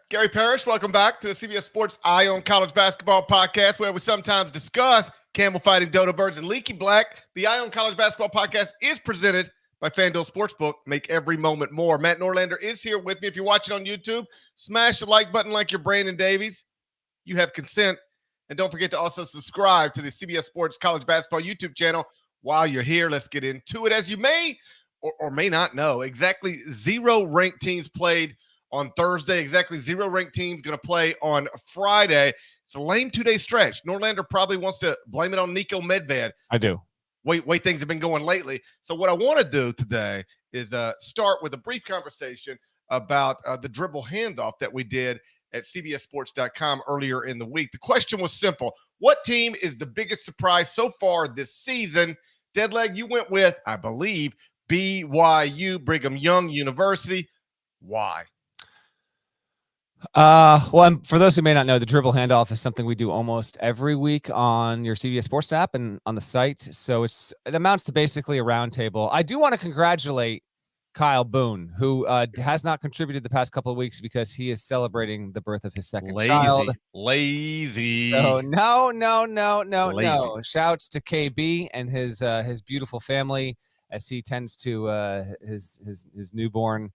Gary Parrish, welcome back to the CBS Sports Eye on College Basketball podcast, where we sometimes discuss camel fighting, dodo birds, and leaky black. The Eye on College Basketball podcast is presented by FanDuel Sportsbook. Make every moment more. Matt Norlander is here with me. If you're watching on YouTube, smash the like button like you're Brandon Davies. You have consent. And don't forget to also subscribe to the CBS Sports College Basketball YouTube channel. While you're here, let's get into it. As you may or may not know, exactly 0 ranked teams played on Thursday. Exactly 0 ranked teams going to play on Friday. It's a lame 2-day stretch. Norlander probably wants to blame it on Nico Medved. I do. Way things have been going lately. So what I want to do today is start with a brief conversation about the dribble handoff that we did at cbssports.com earlier in the week. The question was simple. What team is the biggest surprise so far this season? Deadleg, you went with, I believe, BYU, Brigham Young University. Why? Well, for those who may not know, the dribble handoff is something we do almost every week on your CBS Sports app and on the site. So it amounts to basically a roundtable. I do want to congratulate Kyle Boone, who has not contributed the past couple of weeks because he is celebrating the birth of his second child. Lazy. So no. Shouts to KB and his beautiful family as he tends to his newborn.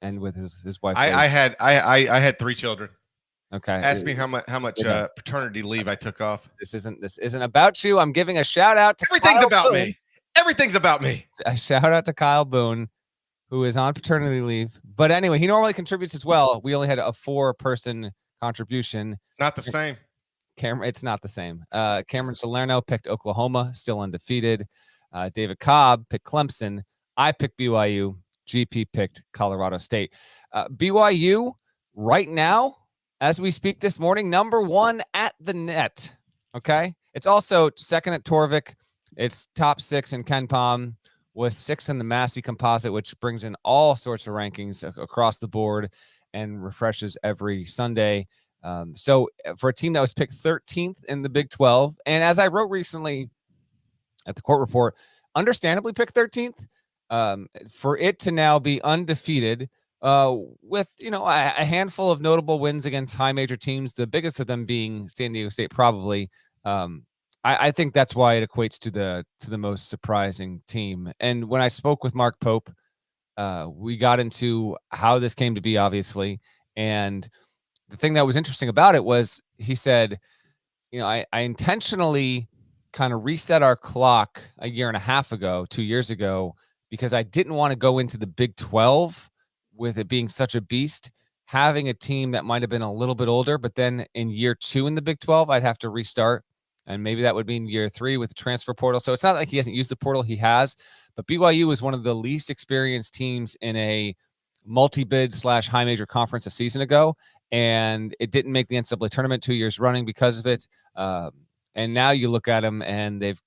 And with his wife. I had 3 children. Okay. Ask me how much paternity leave I took off. This isn't about you. I'm giving a shout out to Everything's Kyle about Boone. me. Everything's about me. A shout out to Kyle Boone, who is on paternity leave. But anyway, he normally contributes as well. We only had a 4-person contribution. Not the same. It's not the same. Cameron Salerno picked Oklahoma, still undefeated. David Cobb picked Clemson. I picked BYU. GP picked Colorado State. BYU right now, as we speak this morning, number 1 at the net. Okay. It's also second at Torvik. It's top 6 in KenPom, was 6 in the Massey composite, which brings in all sorts of rankings across the board and refreshes every Sunday. So for a team that was picked 13th in the Big 12, and as I wrote recently at the court report, understandably picked 13th, for it to now be undefeated with, a handful of notable wins against high major teams, the biggest of them being San Diego State, probably. I think that's why it equates to the most surprising team. And when I spoke with Mark Pope, we got into how this came to be, obviously. And the thing that was interesting about it was he said, I intentionally kind of reset our clock a year and a half ago, 2 years ago, because I didn't want to go into the Big 12 with it being such a beast, having a team that might have been a little bit older, but then in year 2 in the Big 12, I'd have to restart. And maybe that would be in year 3 with the transfer portal. So it's not like he hasn't used the portal. He has. But BYU is one of the least experienced teams in a multi-bid / high major conference a season ago. And it didn't make the NCAA tournament 2 years running because of it. And now you look at them and they've,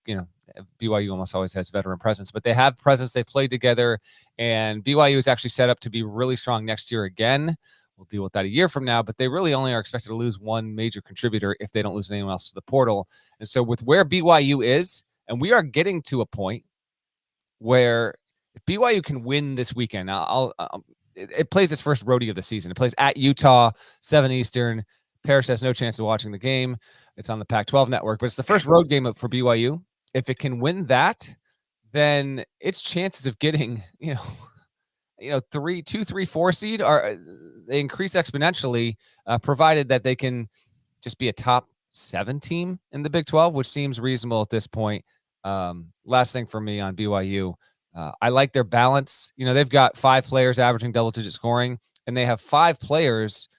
BYU almost always has veteran presence, but they have presence. They've played together, and BYU is actually set up to be really strong next year again. We'll deal with that a year from now, but they really only are expected to lose one major contributor if they don't lose anyone else to the portal. And so with where BYU is, and we are getting to a point where if BYU can win this weekend, it plays its first rodeo of the season. It plays at Utah, 7 Eastern. Parrish has no chance of watching the game. It's on the Pac-12 network, but it's the first road game for BYU. If it can win that, then its chances of getting, 3, 2, 3, 4 seed they increase exponentially, provided that they can just be a top 7 team in the Big 12, which seems reasonable at this point. Last thing for me on BYU, I like their balance. They've got 5 players averaging double-digit scoring, and they have 5 players,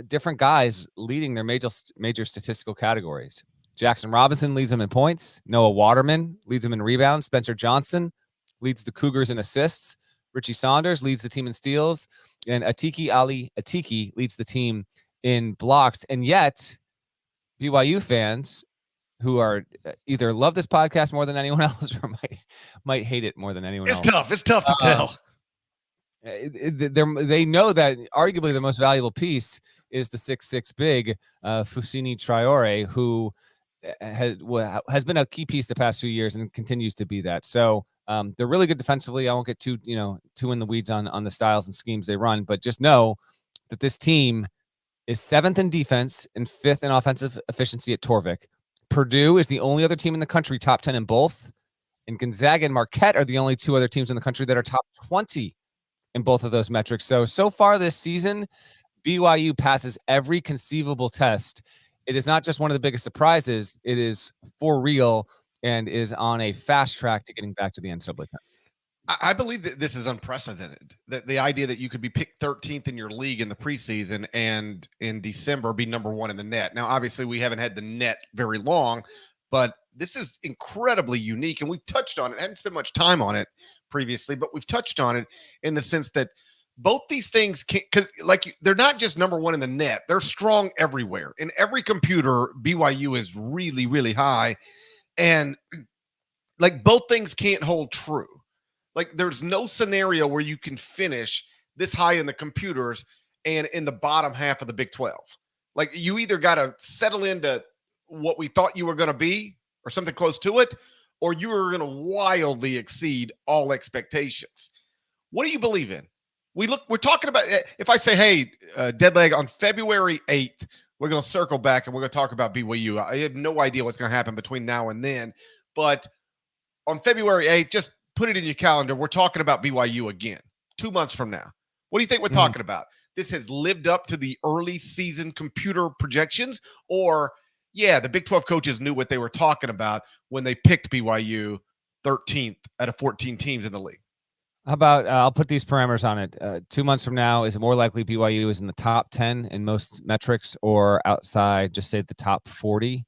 different guys leading their major statistical categories. Jackson Robinson leads them in points. Noah Waterman leads them in rebounds. Spencer Johnson leads the Cougars in assists. Richie Saunders leads the team in steals. And Atiki Ali Atiki leads the team in blocks. And yet, BYU fans who are either love this podcast more than anyone else or might hate it more than anyone else. It's tough to tell. They know that arguably the most valuable piece is the 6'6" big Fousseyni Traore, who has been a key piece the past few years and continues to be that. So they're really good defensively. I won't get too in the weeds on the styles and schemes they run, but just know that this team is 7th in defense and 5th in offensive efficiency at Torvik. Purdue is the only other team in the country top 10 in both. And Gonzaga and Marquette are the only 2 other teams in the country that are top 20 in both of those metrics. So far this season, BYU passes every conceivable test. It is not just one of the biggest surprises. It is for real and is on a fast track to getting back to the NCAA tournament. I believe that this is unprecedented. That the idea that you could be picked 13th in your league in the preseason and in December be number 1 in the net. Now, obviously, we haven't had the net very long, but this is incredibly unique. And we've touched on it. I hadn't spent much time on it previously, but we've touched on it in the sense that both these things can, because they're not just number 1 in the net. They're strong everywhere. In every computer, BYU is really, really high. And both things can't hold true. There's no scenario where you can finish this high in the computers and in the bottom half of the Big 12. You either got to settle into what we thought you were going to be or something close to it, or you are going to wildly exceed all expectations. What do you believe in? We're talking about, if I say, hey, dead leg on February 8th, we're going to circle back and we're going to talk about BYU. I have no idea what's going to happen between now and then, but on February 8th, just put it in your calendar. We're talking about BYU again 2 months from now. What do you think we're talking about? This has lived up to the early season computer projections, or the Big 12 coaches knew what they were talking about when they picked BYU 13th out of 14 teams in the league. How about I'll put these parameters on it. 2 months from now, is it more likely BYU is in the top 10 in most metrics or outside, just say the top 40?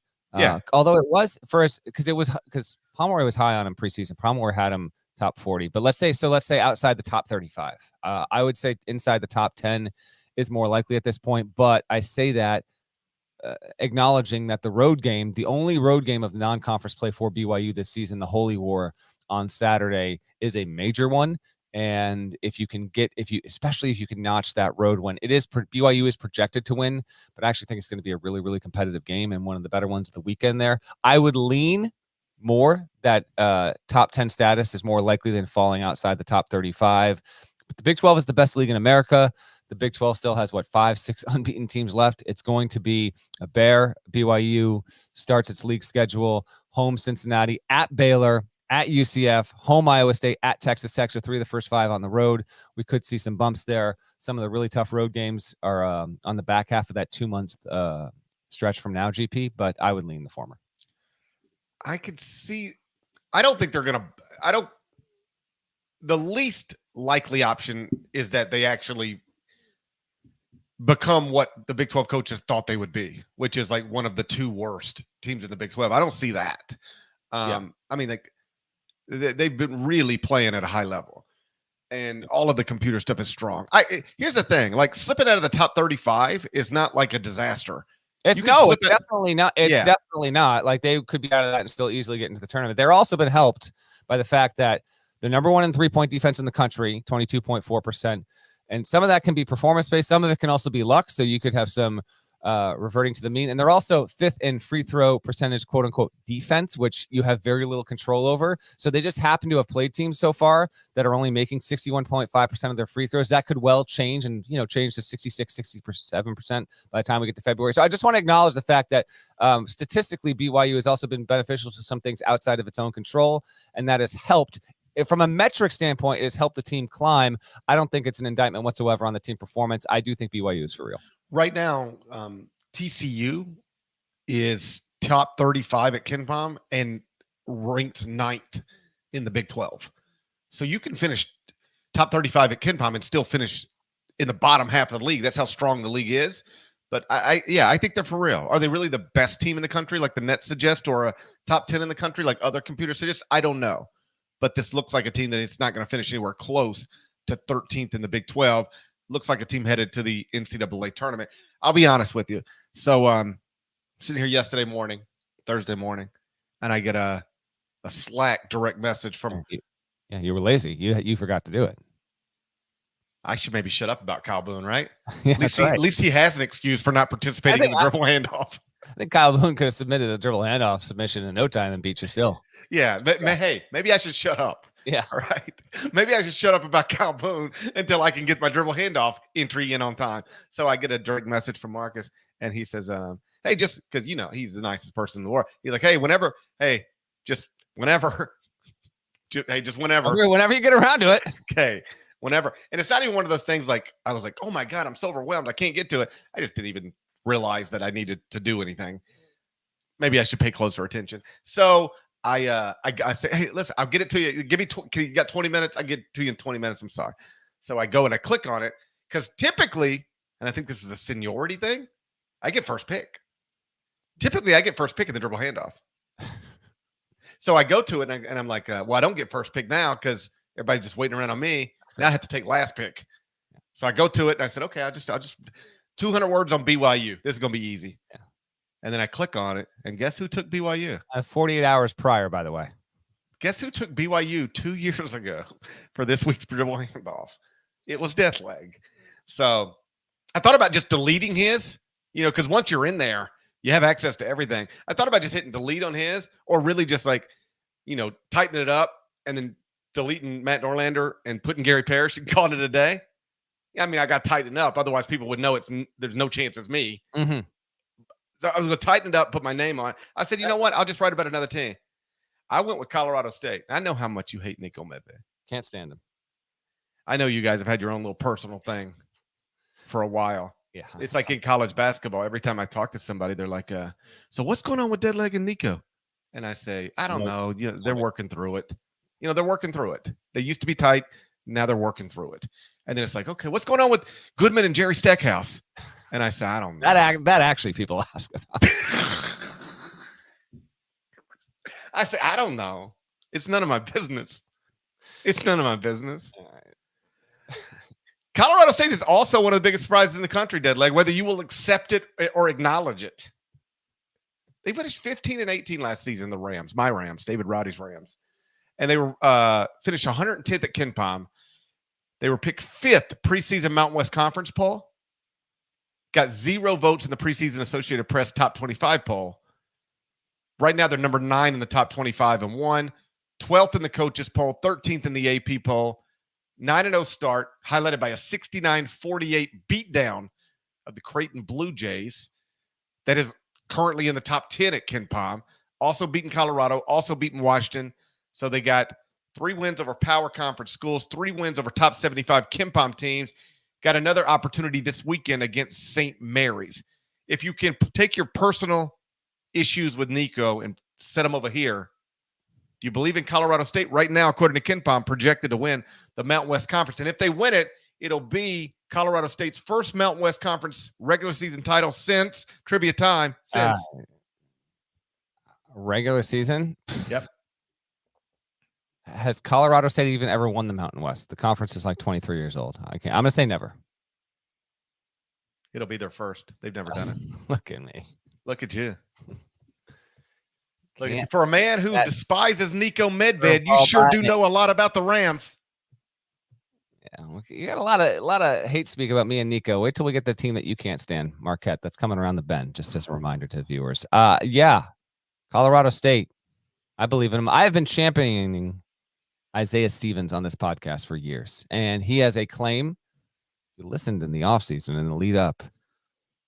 Although it was first because Pomeroy was high on him preseason. Pomeroy had him top 40, but let's say outside the top 35. I would say inside the top 10 is more likely at this point, but I say that acknowledging that the road game, the only road game of the non-conference play for BYU this season, the Holy War on Saturday, is a major one. And especially if you can notch that road win, BYU is projected to win, but I actually think it's going to be a really, really competitive game and one of the better ones of the weekend there. I would lean more that top 10 status is more likely than falling outside the top 35. But the Big 12 is the best league in America. The Big 12 still has 5-6 unbeaten teams left. It's going to be a bear. BYU starts its league schedule home Cincinnati, at Baylor, at UCF, home Iowa State, at Texas Tech. So 3 of the first 5 on the road. We could see some bumps there. Some of the really tough road games are on the back half of that 2-month stretch from now, GP, but I would lean the former. I could see. I don't think they're going to. The least likely option is that they actually become what the Big 12 coaches thought they would be, which is one of the 2 worst teams in the Big 12. I don't see that. I mean, they've been really playing at a high level, and all of the computer stuff is strong. Here's the thing: slipping out of the top 35 is not a disaster. It's definitely not. It's definitely not. They could be out of that and still easily get into the tournament. They're also been helped by the fact that they're number 1 in 3-point defense in the country, 22.4%. And some of that can be performance-based. Some of it can also be luck. So you could have some reverting to the mean. And they're also 5th in free throw percentage, quote unquote, defense, which you have very little control over. So they just happen to have played teams so far that are only making 61.5% of their free throws. That could well change and, change to 66, 67% by the time we get to February. So I just want to acknowledge the fact that statistically, BYU has also been beneficial to some things outside of its own control. And that has helped. From a metric standpoint, it has helped the team climb. I don't think it's an indictment whatsoever on the team performance. I do think BYU is for real. Right now, TCU is top 35 at KenPom and ranked 9th in the Big 12. So you can finish top 35 at KenPom and still finish in the bottom half of the league. That's how strong the league is. But I think they're for real. Are they really the best team in the country, like the Nets suggest, or a top 10 in the country, like other computers suggest? I don't know. But this looks like a team that it's not going to finish anywhere close to 13th in the Big 12. Looks like a team headed to the NCAA tournament. I'll be honest with you. So sitting here Thursday morning, and I get a Slack direct message from. Yeah, you were lazy. You forgot to do it. I should maybe shut up about Kyle Boone, right? Yeah, at least he has an excuse for not participating in the dribble handoff. I think Kyle Boone could have submitted a dribble handoff submission in no time and beat you still. Yeah, but hey, maybe I should shut up. Yeah. All right. Maybe I should shut up about Calhoun until I can get my dribble handoff entry in on time. So I get a direct message from Marcus, and he says, hey, just because, he's the nicest person in the world. He's like, hey, just whenever. Just whenever. Whenever you get around to it. Okay. Whenever. And it's not even one of those things like, I was like, oh my God, I'm so overwhelmed. I can't get to it. I just didn't even realize that I needed to do anything. Maybe I should pay closer attention. So I say, hey, listen, I'll get it to you. Give me, you got 20 minutes? I'll get to you in 20 minutes. I'm sorry. So I go and I click on it because typically, and I think this is a seniority thing, I get first pick. Typically, I get first pick in the dribble handoff. So I go to it and I'm like, well, I don't get first pick now because everybody's just waiting around on me. Now I have to take last pick. So I go to it and I said, okay, I'll just 200 words on BYU. This is going to be easy. Yeah. And then I click on it, and guess who took BYU? 48 hours prior, by the way. Guess who took BYU 2 years ago for this week's dribble handoff? It was Death Leg. So I thought about just deleting his, because once you're in there, you have access to everything. I thought about just hitting delete on his, or really just like, tightening it up and then deleting Matt Norlander and putting Gary Parrish and calling it a day. I mean, I got to tighten it up. Otherwise, people would know there's no chance it's me. Mm-hmm. So I was going to tighten it up, put my name on it. I said, you know what? I'll just write about another team. I went with Colorado State. I know how much you hate Nico Medved. Can't stand him. I know you guys have had your own little personal thing for a while. Yeah. It's like in college basketball. Every time I talk to somebody, they're like, so what's going on with Deadleg and Nico? And I say, I don't know. They're working through it. They're working through it. They used to be tight. Now they're working through it. And then it's like, okay, what's going on with Goodman and Jerry Stackhouse? And I say, I don't know. That actually people ask about. I say, I don't know. It's none of my business. It's none of my business. All right. Colorado State is also one of the biggest surprises in the country, Deadleg, whether you will accept it or acknowledge it. They finished 15-18 last season, the Rams, my Rams, David Roddy's Rams. And they were finished 110th at KenPom. They were picked 5th preseason Mountain West Conference poll. Got 0 votes in the preseason Associated Press top 25 poll. Right now, they're number 9 in the top 25 and 1. 12th in the coaches poll, 13th in the AP poll. 9-0 start, highlighted by a 69-48 beatdown of the Creighton Blue Jays. That is currently in the top 10 at KenPom. Also beaten Colorado, also beaten Washington. So they got 3 wins over power conference schools, 3 wins over top 75 KenPom teams. Got another opportunity this weekend against St. Mary's. If you can take your personal issues with Nico and set them over here, do you believe in Colorado State? Right now, according to KenPom, projected to win the Mountain West Conference. And if they win it, it'll be Colorado State's first Mountain West Conference regular season title since trivia time. Regular season? Yep. Has Colorado State even ever won the Mountain West? The conference is like 23 years old. I'm going to say never. It'll be their first. They've never done it. Look at me. Look at you. For a man who despises Nico Medved, you sure do know a lot about the Rams. Yeah, you got a lot of hate speak about me and Nico. Wait till we get the team that you can't stand, Marquette. That's coming around the bend. Just as a reminder to viewers. Yeah, Colorado State. I believe in him. I have been championing Isaiah Stevens on this podcast for years, and he has a claim. You listened in the offseason and the lead up.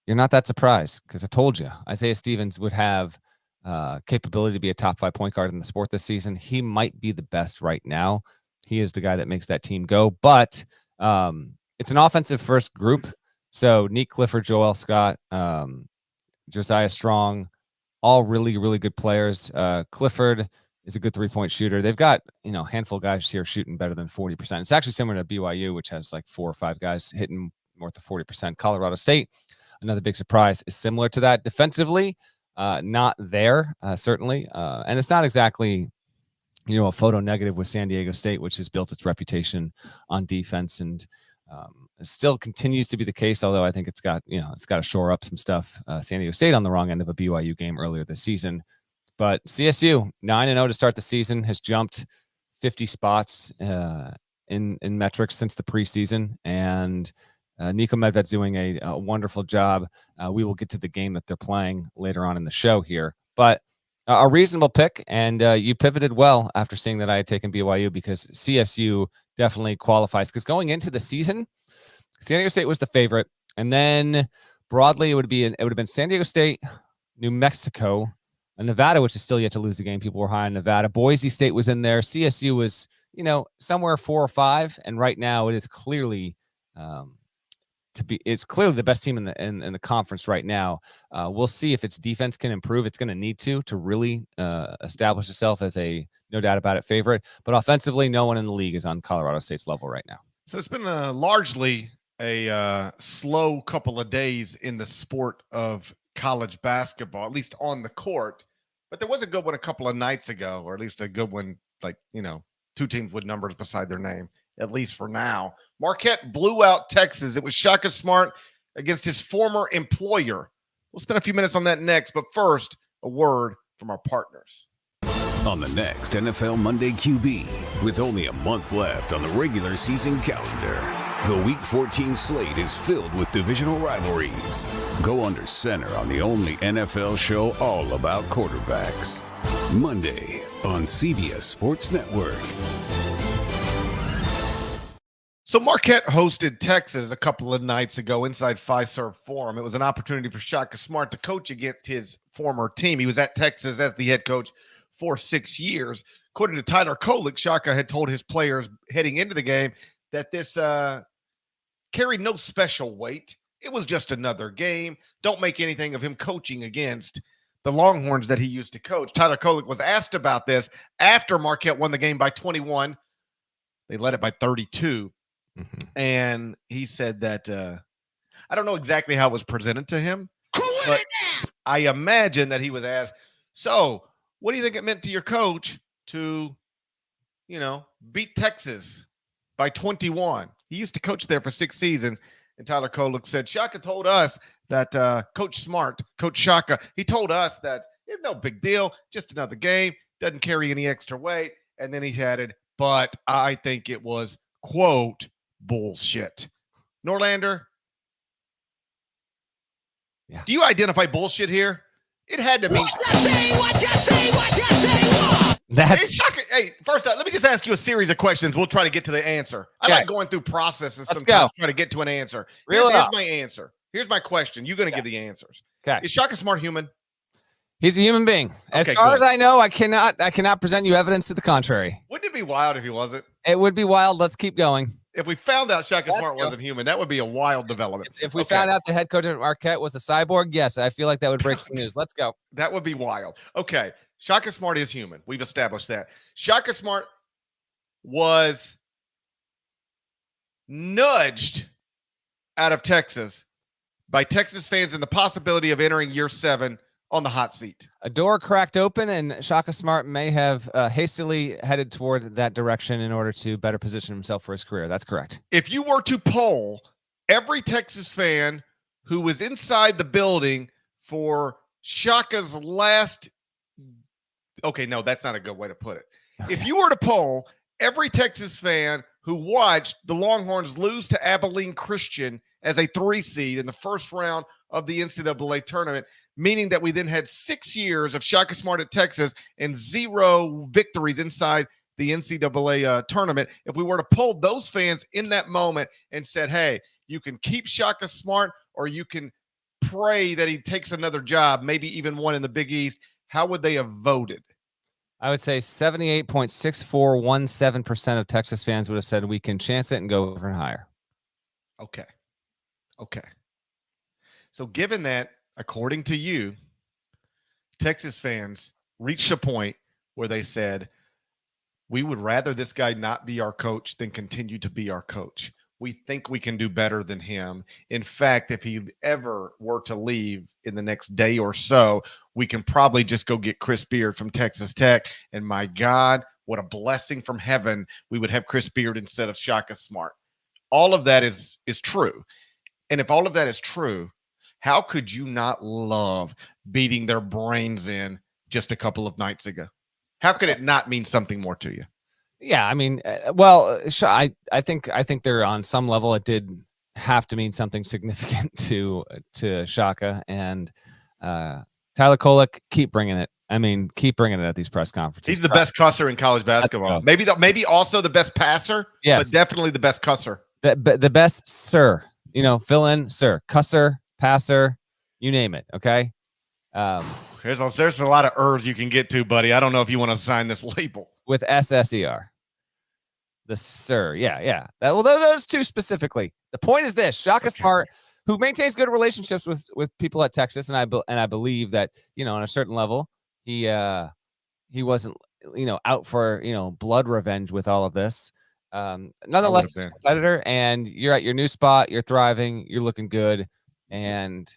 You're not that surprised because I told you Isaiah Stevens would have capability to be a top 5 point guard in the sport this season. He might be the best right now. He is the guy that makes that team go, but it's an offensive first group. So Nick Clifford, Joel Scott, Josiah Strong, all really, really good players. Clifford is a good 3-point shooter. They've got, a handful of guys here shooting better than 40%. It's actually similar to BYU, which has like 4 or 5 guys hitting north of 40%. Colorado State, another big surprise, is similar to that. Defensively, not there, certainly. And it's not exactly, a photo negative with San Diego State, which has built its reputation on defense and it still continues to be the case, although I think it's got to shore up some stuff. San Diego State on the wrong end of a BYU game earlier this season. But CSU, 9-0 to start the season, has jumped 50 spots in metrics since the preseason. And Nico Medved's doing a wonderful job. We will get to the game that they're playing later on in the show here. But A reasonable pick, and you pivoted well after seeing that I had taken BYU, because CSU definitely qualifies. Because going into the season, San Diego State was the favorite, and then broadly it would have been San Diego State, New Mexico, and Nevada, which is still yet to lose a game. People were high on Nevada. Boise State was in there. CSU was somewhere 4 or 5, and right now it is clearly it's clearly the best team in the conference right now. We'll see if its defense can improve. It's going to need to really establish itself as a, no doubt about it, favorite. But offensively, no one in the league is on Colorado State's level right now. So it's been largely a slow couple of days in the sport of college basketball, at least on the court. But there was a good one a couple of nights ago, or at least a good one, like, two teams with numbers beside their name, at least for now. Marquette blew out Texas. It was Shaka Smart against his former employer. We'll spend a few minutes on that next, but first, a word from our partners. On the next NFL Monday QB, with only a month left on the regular season calendar, the Week 14 slate is filled with divisional rivalries. Go under center on the only NFL show all about quarterbacks. Monday on CBS Sports Network. So Marquette hosted Texas a couple of nights ago inside Fiserv Forum. It was an opportunity for Shaka Smart to coach against his former team. He was at Texas as the head coach for 6 years. According to Tyler Kolek, Shaka had told his players heading into the game that this carried no special weight. It was just another game. Don't make anything of him coaching against the Longhorns that he used to coach. Tyler Kolek was asked about this after Marquette won the game by 21. They led it by 32. Mm-hmm. And he said that I don't know exactly how it was presented to him, but I imagine that he was asked, so what do you think it meant to your coach to, beat Texas by 21? He used to coach there for 6 seasons. And Tyler Kolek said, Shaka told us that Coach Shaka, he told us that it's no big deal, just another game, doesn't carry any extra weight. And then he added, but I think it was, quote, bullshit. Norlander, yeah. Do you identify bullshit here? It had to be. What you say? That's Shaka. Hey, first up, let me just ask you a series of questions. We'll try to get to the answer. I like going through processes sometimes, try to get to an answer. Here's my answer. Here's my question. You're going to give the answers. Okay. Is Shaka Smart human? He's a human being. As far as I know, I cannot present you evidence to the contrary. Wouldn't it be wild if he wasn't? It would be wild. Let's keep going. If we found out Shaka Smart wasn't human, that would be a wild development. If we found out the head coach at Marquette was a cyborg, yes, I feel like that would break some news. Let's go. That would be wild. Okay. Shaka Smart is human. We've established that. Shaka Smart was nudged out of Texas by Texas fans and the possibility of entering year 7 on the hot seat. A door cracked open, and Shaka Smart may have hastily headed toward that direction in order to better position himself for his career. That's correct. If you were to poll every Texas fan who was inside the building for Shaka's last... Okay, no, that's not a good way to put it. Okay. If you were to poll every Texas fan who watched the Longhorns lose to Abilene Christian as a 3 seed in the first round of the NCAA tournament, meaning that we then had 6 years of Shaka Smart at Texas and 0 victories inside the NCAA tournament. If we were to poll those fans in that moment and said, hey, you can keep Shaka Smart or you can pray that he takes another job, maybe even one in the Big East, how would they have voted? I would say 78.6417% of Texas fans would have said we can chance it and go over and higher. Okay. So given that, according to you, Texas fans reached a point where they said, we would rather this guy not be our coach than continue to be our coach. We think we can do better than him. In fact, if he ever were to leave in the next day or so, we can probably just go get Chris Beard from Texas Tech. And my God, what a blessing from heaven. We would have Chris Beard instead of Shaka Smart. All of that is true. And if all of that is true, how could you not love beating their brains in just a couple of nights ago? How could it not mean something more to you? Yeah, I mean, I think there on some level it did have to mean something significant to Shaka, and Tyler Kolek, keep bringing it. I mean, keep bringing it at these press conferences. He's the best cusser in college basketball. Maybe also the best passer, yes, but definitely the best cusser. The best sir. Fill in sir, cusser, passer, you name it. Okay. There's a lot of ers you can get to, buddy. I don't know if you want to sign this label with SSER. The sir, yeah. Those two specifically. The point is this: Shaka Smart, who maintains good relationships with people at Texas, and I believe that on a certain level, he wasn't out for blood revenge with all of this. Nonetheless, competitor, and you're at your new spot. You're thriving. You're looking good, and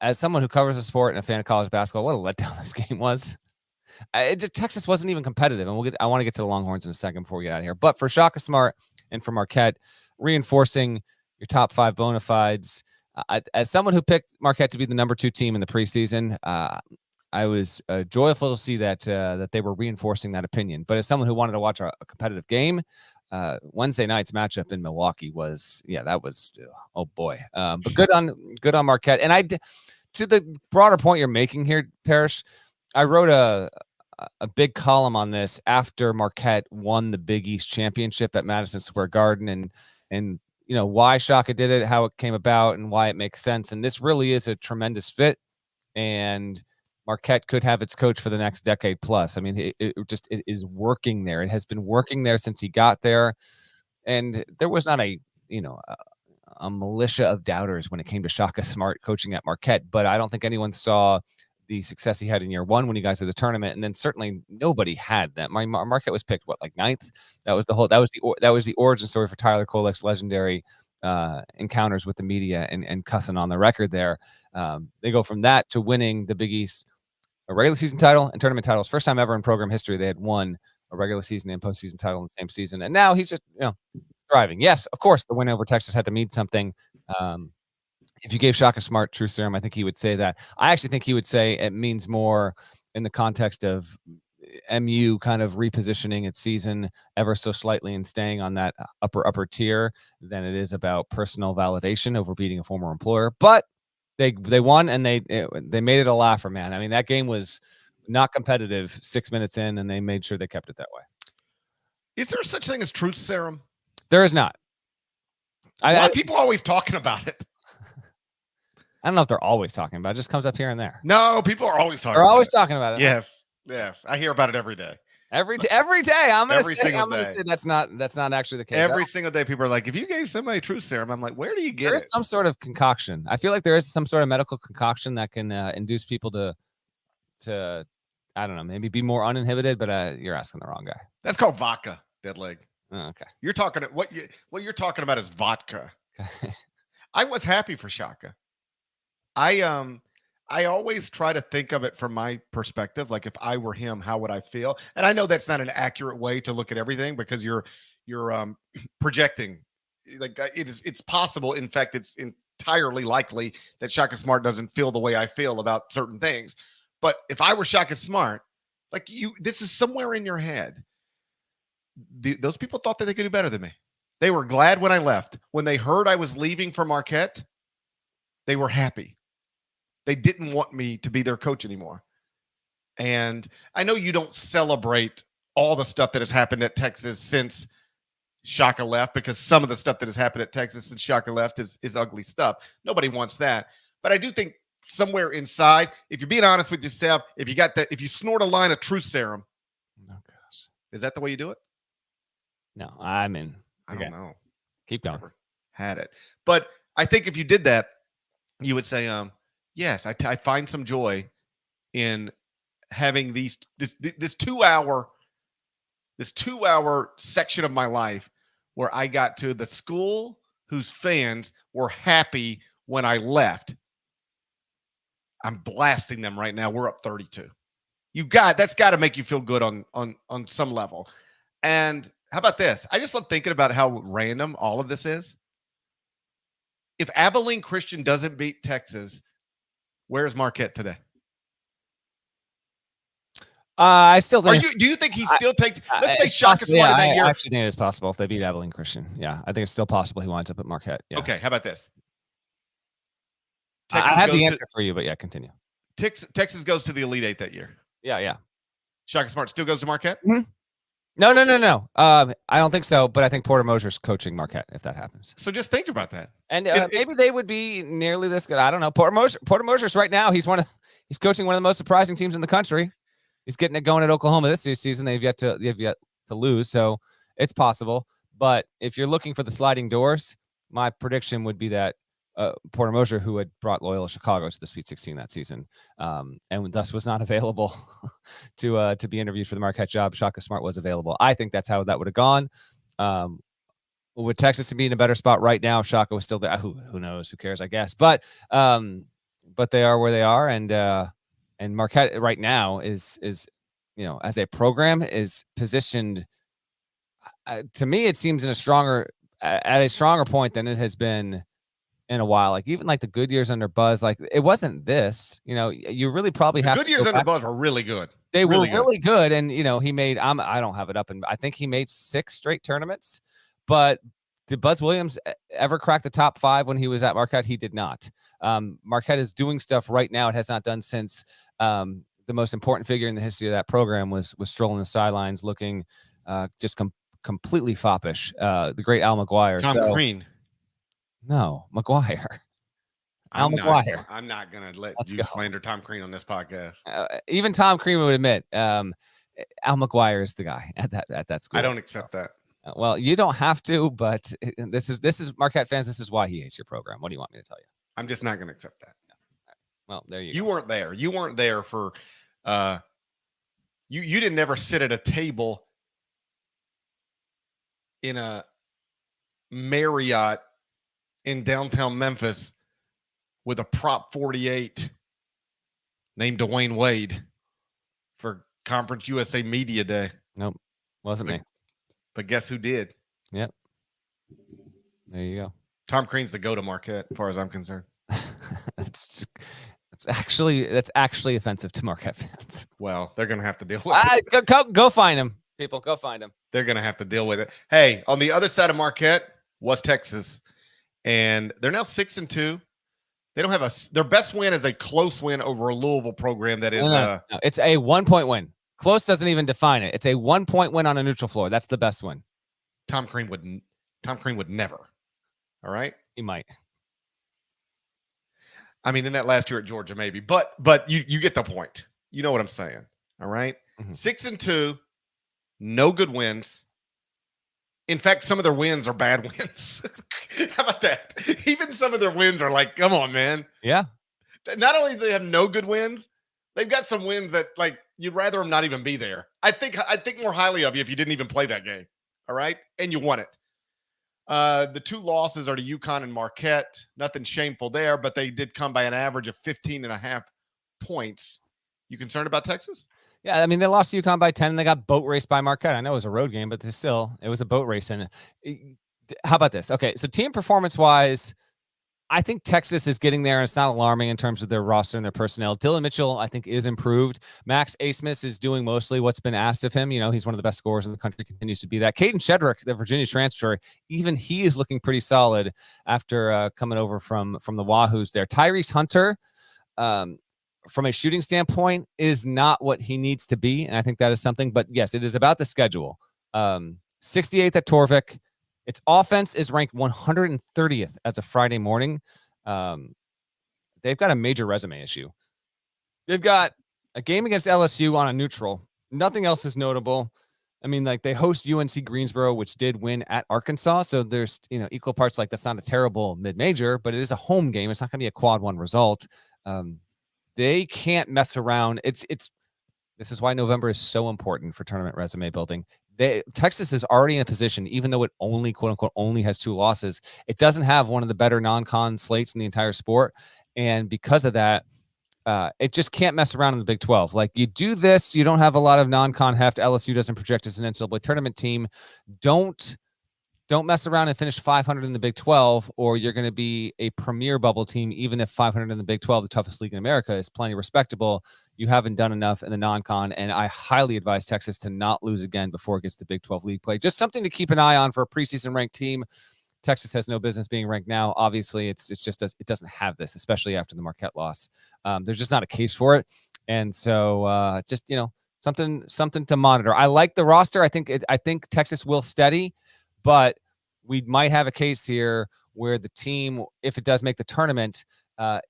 as someone who covers the sport and a fan of college basketball, what a letdown this game was. Texas wasn't even competitive, and I want to get to the Longhorns in a second before we get out of here. But for Shaka Smart and for Marquette, reinforcing your top 5 bona fides. As someone who picked Marquette to be the number 2 team in the preseason, I was joyful to see that they were reinforcing that opinion. But as someone who wanted to watch a competitive game, Wednesday night's matchup in Milwaukee was oh boy. But good on Marquette. And to the broader point you're making here, Parrish, I wrote a big column on this after Marquette won the Big East championship at Madison Square Garden, and why Shaka did it, how it came about, and why it makes sense. And this really is a tremendous fit, and Marquette could have its coach for the next decade plus. I mean, it is working there. It has been working there since he got there, and there was not a militia of doubters when it came to Shaka Smart coaching at Marquette. But I don't think anyone saw the success he had in year 1 when he got to the tournament, and then certainly nobody had that. Marquette was picked 9th. That was the origin story for Tyler Kolek's legendary encounters with the media and cussing on the record there. They go from that to winning the Big East, a regular season title and tournament titles. First time ever in program history they had won a regular season and postseason title in the same season, and now he's just thriving. Yes, of course, the win over Texas had to mean something. If you gave Shaka Smart truth serum, I think he would say that. I actually think he would say it means more in the context of MU kind of repositioning its season ever so slightly and staying on that upper tier than it is about personal validation over beating a former employer. But they won, and they made it a laugher, man. I mean, that game was not competitive 6 minutes in, and they made sure they kept it that way. Is there such thing as truth serum? There is not. A lot of people are always talking about it. I don't know if they're always talking about it. It just comes up here and there. No, people are always talking about it. They're always talking about it. Yes. I hear about it every day. Every day. I'm going to say that's not actually the case. Every single day people are like, if you gave somebody truth serum, I'm like, where do you get it? There's some sort of concoction. I feel like there is some sort of medical concoction that can induce people to I don't know, maybe be more uninhibited, but you're asking the wrong guy. That's called vodka, dead leg. Oh, okay. You're talking what you're talking about is vodka. Okay. I was happy for Shaka. I always try to think of it from my perspective. Like, if I were him, how would I feel? And I know that's not an accurate way to look at everything, because you're projecting. Like, it's possible. In fact, it's entirely likely that Shaka Smart doesn't feel the way I feel about certain things. But if I were Shaka Smart, like this is somewhere in your head. Those people thought that they could do better than me. They were glad when I left. When they heard I was leaving for Marquette, they were happy. They didn't want me to be their coach anymore. And I know you don't celebrate all the stuff that has happened at Texas since Shaka left, because some of the stuff that has happened at Texas since Shaka left is ugly stuff. Nobody wants that. But I do think somewhere inside, if you're being honest with yourself, if you snort a line of truth serum, oh gosh, is that the way you do it? No, I don't know. Keep going. Never had it. But I think if you did that, you would say, yes, I find some joy in having this 2-hour section of my life where I got to the school whose fans were happy when I left. I'm blasting them right now. We're up 32. That's got to make you feel good on some level. And how about this? I just love thinking about how random all of this is. If Abilene Christian doesn't beat Texas, where's Marquette today? I still think. Do you think he still takes? Let's say Shaka Smart in that year. I actually think it's possible if they beat Abilene Christian. Yeah, I think it's still possible he winds up at Marquette. Yeah. Okay, how about this? I have the answer for you, but yeah, continue. Texas goes to the Elite Eight that year. Yeah. Shaka Smart still goes to Marquette? Mm-hmm. No. I don't think so, but I think Porter Moser's coaching Marquette if that happens. So just think about that. And maybe they would be nearly this good. I don't know. Porter Moser's right now. He's coaching one of the most surprising teams in the country. He's getting it going at Oklahoma this season. They've yet to lose, so it's possible. But if you're looking for the sliding doors, my prediction would be that Porter Moser, who had brought Loyola Chicago to the Sweet 16 that season, and thus was not available to be interviewed for the Marquette job. Shaka Smart was available. I think that's how that would have gone. With Texas be in a better spot right now, if Shaka was still there, who knows? Who cares? I guess. But they are where they are, and Marquette right now is as a program is positioned. To me, it seems at a stronger point than it has been in a while. Like even like the good years under Buzz, like it wasn't this. You really probably have good years under Buzz were really good. They were really good, and he made. I don't have it up, and I think he made 6 straight tournaments. But did Buzz Williams ever crack the top 5 when he was at Marquette? He did not. Marquette is doing stuff right now it has not done since the most important figure in the history of that program was strolling the sidelines, looking just completely foppish. The great Al McGuire. Tom Green. No, McGuire. Al McGuire. I'm not going to let you slander Tom Crean on this podcast. Even Tom Crean would admit Al McGuire is the guy at that school. I don't accept that. Well, you don't have to, but this is Marquette fans. This is why he hates your program. What do you want me to tell you? I'm just not going to accept that. Well, there you go. You weren't there. You weren't there for you didn't ever sit at a table in a Marriott in downtown Memphis with a Prop 48 named Dwayne Wade for Conference USA Media Day. Nope. Wasn't me. But guess who did? Yep. There you go. Tom Crean's the go to Marquette, as far as I'm concerned. That's actually offensive to Marquette fans. Well, they're going to have to deal with it. Go find him, people. Go find him. They're going to have to deal with it. Hey, on the other side of Marquette was Texas, and they're now 6-2. They don't have their best win is a close win over a Louisville program that is. No, it's a 1-point win. Close doesn't even define it. It's a 1-point win on a neutral floor. That's the best win. Tom Crean would never. All right. He might. I mean, in that last year at Georgia, maybe, but you get the point. You know what I'm saying. All right. 6-2, no good wins. In fact, some of their wins are bad wins. How about that? Even some of their wins are like, come on, man. Yeah. Not only do they have no good wins, they've got some wins that like you'd rather them not even be there. I think more highly of you if you didn't even play that game. All right. And you won it. The 2 losses are to UConn and Marquette. Nothing shameful there, but they did come by an average of 15.5 points. You concerned about Texas? Yeah, I mean, they lost to UConn by 10, and they got boat raced by Marquette. I know it was a road game, but it was a boat race. And how about this? Okay, so team performance-wise, I think Texas is getting there, and it's not alarming in terms of their roster and their personnel. Dylan Mitchell, I think, is improved. Max Asmus is doing mostly what's been asked of him. He's one of the best scorers in the country, continues to be that. Caden Shedrick, the Virginia transfer, even he is looking pretty solid after coming over from the Wahoos there. Tyrese Hunter, from a shooting standpoint, is not what he needs to be, and I think that is something. But, yes, it is about the schedule. 68th at Torvik. Its offense is ranked 130th as of Friday morning. They've got a major resume issue. They've got a game against LSU on a neutral. Nothing else is notable. I mean, like they host UNC Greensboro, which did win at Arkansas. So there's, equal parts like that's not a terrible mid-major, but it is a home game. It's not going to be a quad 1 result. They can't mess around. This is why November is so important for tournament resume building. Texas is already in a position, even though it only, quote unquote, only has 2 losses. It doesn't have one of the better non-con slates in the entire sport. And because of that, it just can't mess around in the Big 12. Like you do this, you don't have a lot of non-con heft. LSU doesn't project as an NCAA tournament team. Don't mess around and finish 500 in the Big 12, or you're going to be a premier bubble team. Even if 500 in the Big 12, the toughest league in America, is plenty respectable, you haven't done enough in the non-con. And I highly advise Texas to not lose again before it gets to Big 12 league play. Just something to keep an eye on for a preseason ranked team. Texas has no business being ranked now. Obviously, it doesn't have this, especially after the Marquette loss. There's just not a case for it, and so just something to monitor. I like the roster. I think Texas will steady, but we might have a case here where the team, if it does make the tournament,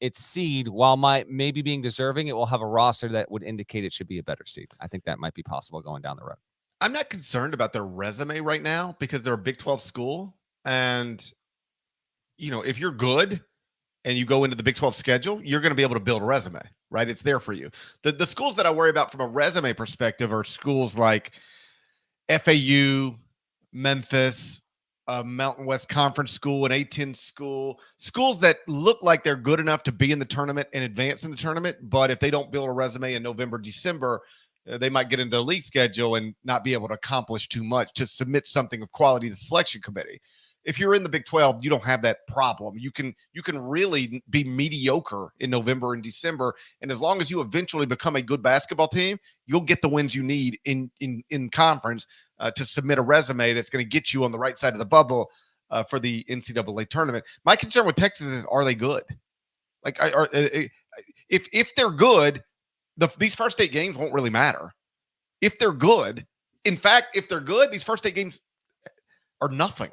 its seed, while maybe being deserving, it will have a roster that would indicate it should be a better seed. I think that might be possible going down the road. I'm not concerned about their resume right now because they're a Big 12 school. And, if you're good and you go into the Big 12 schedule, you're going to be able to build a resume, right? It's there for you. The schools that I worry about from a resume perspective are schools like FAU, Memphis, Mountain West Conference school, an A-10 school, schools that look like they're good enough to be in the tournament and advance in the tournament. But if they don't build a resume in November, December, they might get into the league schedule and not be able to accomplish too much to submit something of quality to the selection committee. If you're in the Big 12, you don't have that problem. You can really be mediocre in November and December, and as long as you eventually become a good basketball team, you'll get the wins you need in conference to submit a resume that's going to get you on the right side of the bubble for the NCAA tournament. My concern with Texas is, are they good? Like, if they're good, these first 8 games won't really matter. If they're good, in fact, if they're good, these first 8 games are nothing.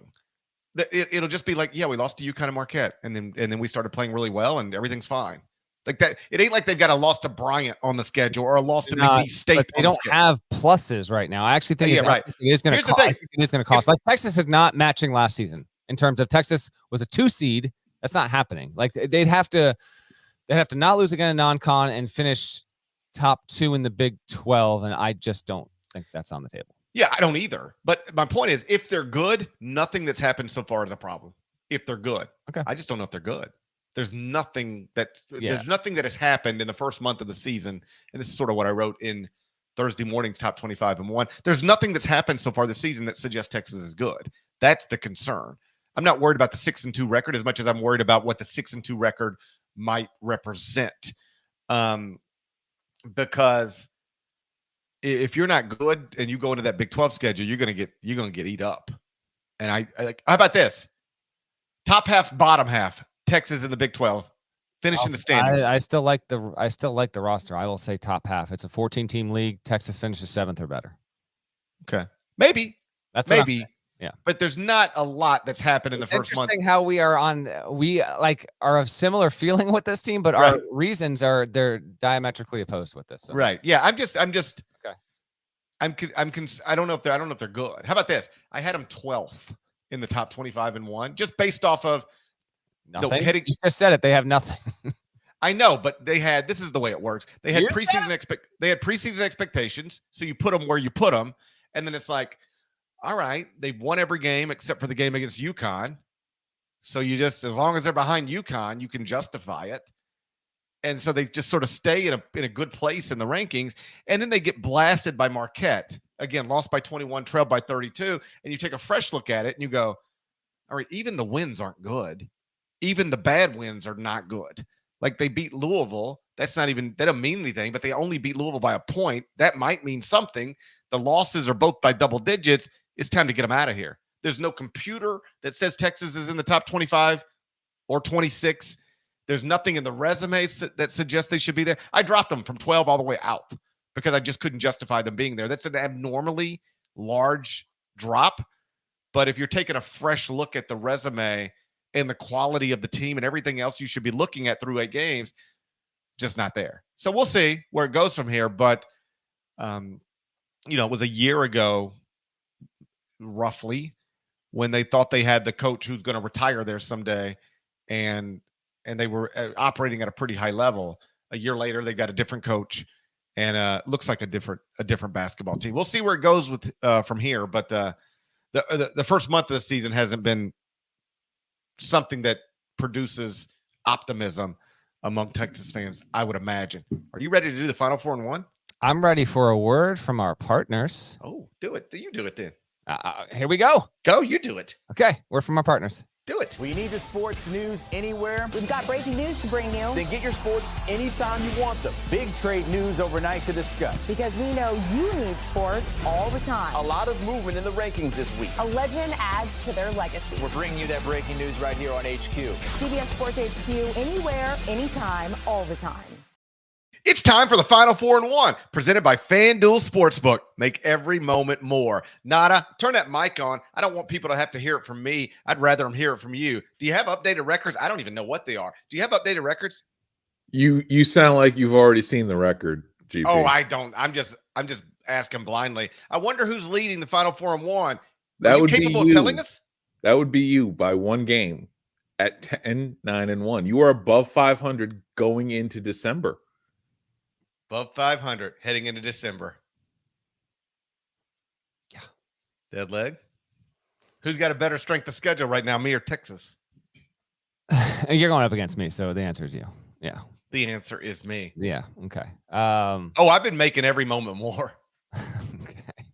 It'll just be like, yeah, we lost to UConn and Marquette, and then we started playing really well, and everything's fine. Like that, it ain't like they've got a loss to Bryant on the schedule or a loss to McNeese State. But they don't have pluses right now. I actually think it is going to cost. It is going to cost. Like Texas is not matching last season in terms of Texas was a 2 seed. That's not happening. Like they'd have to not lose again in non-con and finish top 2 in the Big 12, and I just don't think that's on the table. Yeah, I don't either. But my point is, if they're good, nothing that's happened so far is a problem. If they're good. Okay. I just don't know if they're good. There's nothing that has happened in the first month of the season. And this is sort of what I wrote in Thursday morning's top 25 and 1. There's nothing that's happened so far this season that suggests Texas is good. That's the concern. I'm not worried about the 6-2 record as much as I'm worried about what the 6-2 record might represent. Because if you're not good and you go into that Big 12 schedule, you're going to get eat up. And I how about this? Top half, bottom half, Texas in the Big 12, finishing the standings. I still like the roster. I will say top half. It's a 14-team league. Texas finishes 7th or better. Okay, maybe that's maybe. Yeah, but there's not a lot that's happened in the first month. Interesting how we are are of similar feeling with this team, but our reasons they're diametrically opposed with this. So right? Yeah, I'm just okay. I don't know if they're good. How about this? I had them 12th in the top 25 and 1, just based off of nothing. You just said it. They have nothing. I know, but this is the way it works. They had preseason expectations, so you put them where you put them, and then it's like, all right, they've won every game except for the game against UConn. So you just, as long as they're behind UConn, you can justify it. And so they just sort of stay in a good place in the rankings. And then they get blasted by Marquette. Again, lost by 21, trailed by 32. And you take a fresh look at it and you go, all right, even the wins aren't good. Even the bad wins are not good. Like they beat Louisville. That don't mean anything, but they only beat Louisville by a point. That might mean something. The losses are both by double digits. It's time to get them out of here. There's no computer that says Texas is in the top 25 or 26. There's nothing in the resumes that suggests they should be there. I dropped them from 12 all the way out because I just couldn't justify them being there. That's an abnormally large drop. But if you're taking a fresh look at the resume and the quality of the team and everything else you should be looking at through 8 games, just not there. So we'll see where it goes from here. But, it was a year ago, roughly, when they thought they had the coach who's going to retire there someday, and they were operating at a pretty high level. A year later, they got a different coach, and looks like a different basketball team. We'll see where it goes with from here. But the first month of the season hasn't been something that produces optimism among Texas fans, I would imagine. Are you ready to do the Final Four and 1? I'm ready for a word from our partners. Oh, do it. You do it then. Here we go. Go, you do it. Okay, word from our partners. Do it. We need the sports news anywhere. We've got breaking news to bring you. Then get your sports anytime you want them. Big trade news overnight to discuss. Because we know you need sports all the time. A lot of movement in the rankings this week. A legend adds to their legacy. We're bringing you that breaking news right here on HQ. CBS Sports HQ, anywhere, anytime, all the time. It's time for the Final 4-1, presented by FanDuel Sportsbook. Make every moment more. Nada, turn that mic on. I don't want people to have to hear it from me. I'd rather them hear it from you. Do you have updated records? I don't even know what they are. Do you have updated records? You sound like you've already seen the record, GP. Oh, I don't. I'm just asking blindly. I wonder who's leading the Final 4-1. That would be capable of you. telling us? That would be you by one game at 10-9-1. You are above 500 going into December. Above 500 heading into December. Yeah. Dead leg. Who's got a better strength of schedule right now, me or Texas? You're going up against me, so the answer is you. Yeah. The answer is me. Yeah. Okay. I've been making every moment more. Okay.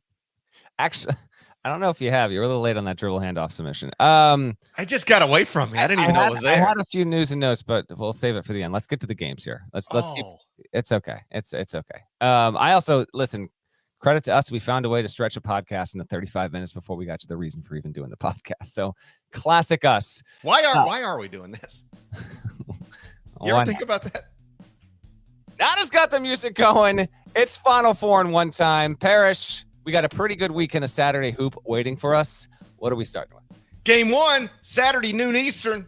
Actually, I don't know if you have. You're a little late on that dribble handoff submission. I just got away from me. I didn't even know it was there. I had a few news and notes, but we'll save it for the end. Let's get to the games here. Let's keep. It's okay. It's okay. I also listen. Credit to us, we found a way to stretch a podcast into 35 minutes before we got to the reason for even doing the podcast. So, classic us. Why are we doing this? You ever think about that? Nada's got the music going. It's Final 4-1 time. Parrish, we got a pretty good weekend of Saturday hoop waiting for us. What are we starting with? Game 1, Saturday, noon Eastern.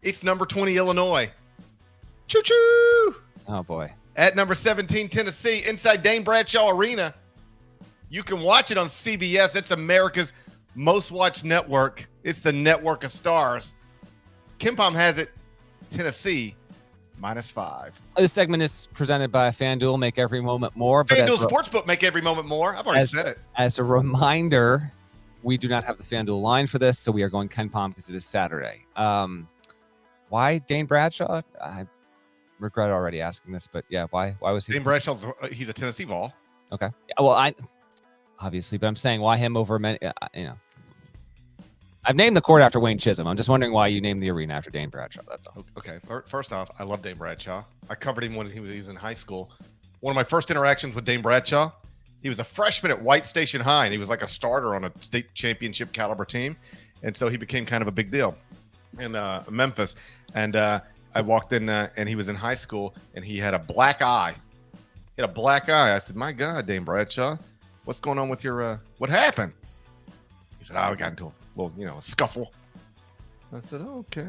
It's number 20, Illinois. Choo-choo! Oh, boy. At number 17, Tennessee, inside Dane Bradshaw Arena. You can watch it on CBS. It's America's most watched network. It's the network of stars. KenPom has it, Tennessee, -5. This segment is presented by FanDuel. Make every moment more. FanDuel Sportsbook, make every moment more. I've already said it. As a reminder, we do not have the FanDuel line for this, so we are going KenPom because it is Saturday. Why Dane Bradshaw? I regret already asking this, but yeah, why was he? Dane Bradshaw's he's a Tennessee ball. Okay. Well, I obviously, but I'm saying why him over many? I've named the court after Wayne Chisholm. I'm just wondering why you named the arena after Dane Bradshaw. That's all. Okay. First off, I love Dane Bradshaw. I covered him when he was in high school. One of my first interactions with Dane Bradshaw, he was a freshman at White Station High, and he was like a starter on a state championship caliber team, and so he became kind of a big deal in Memphis. And I walked in, and he was in high school, and he had a black eye. He had a black eye. I said, "My God, Dane Bradshaw, what's going on with your? What happened?" He said, "I got into a little, a scuffle." I said, "Oh, okay."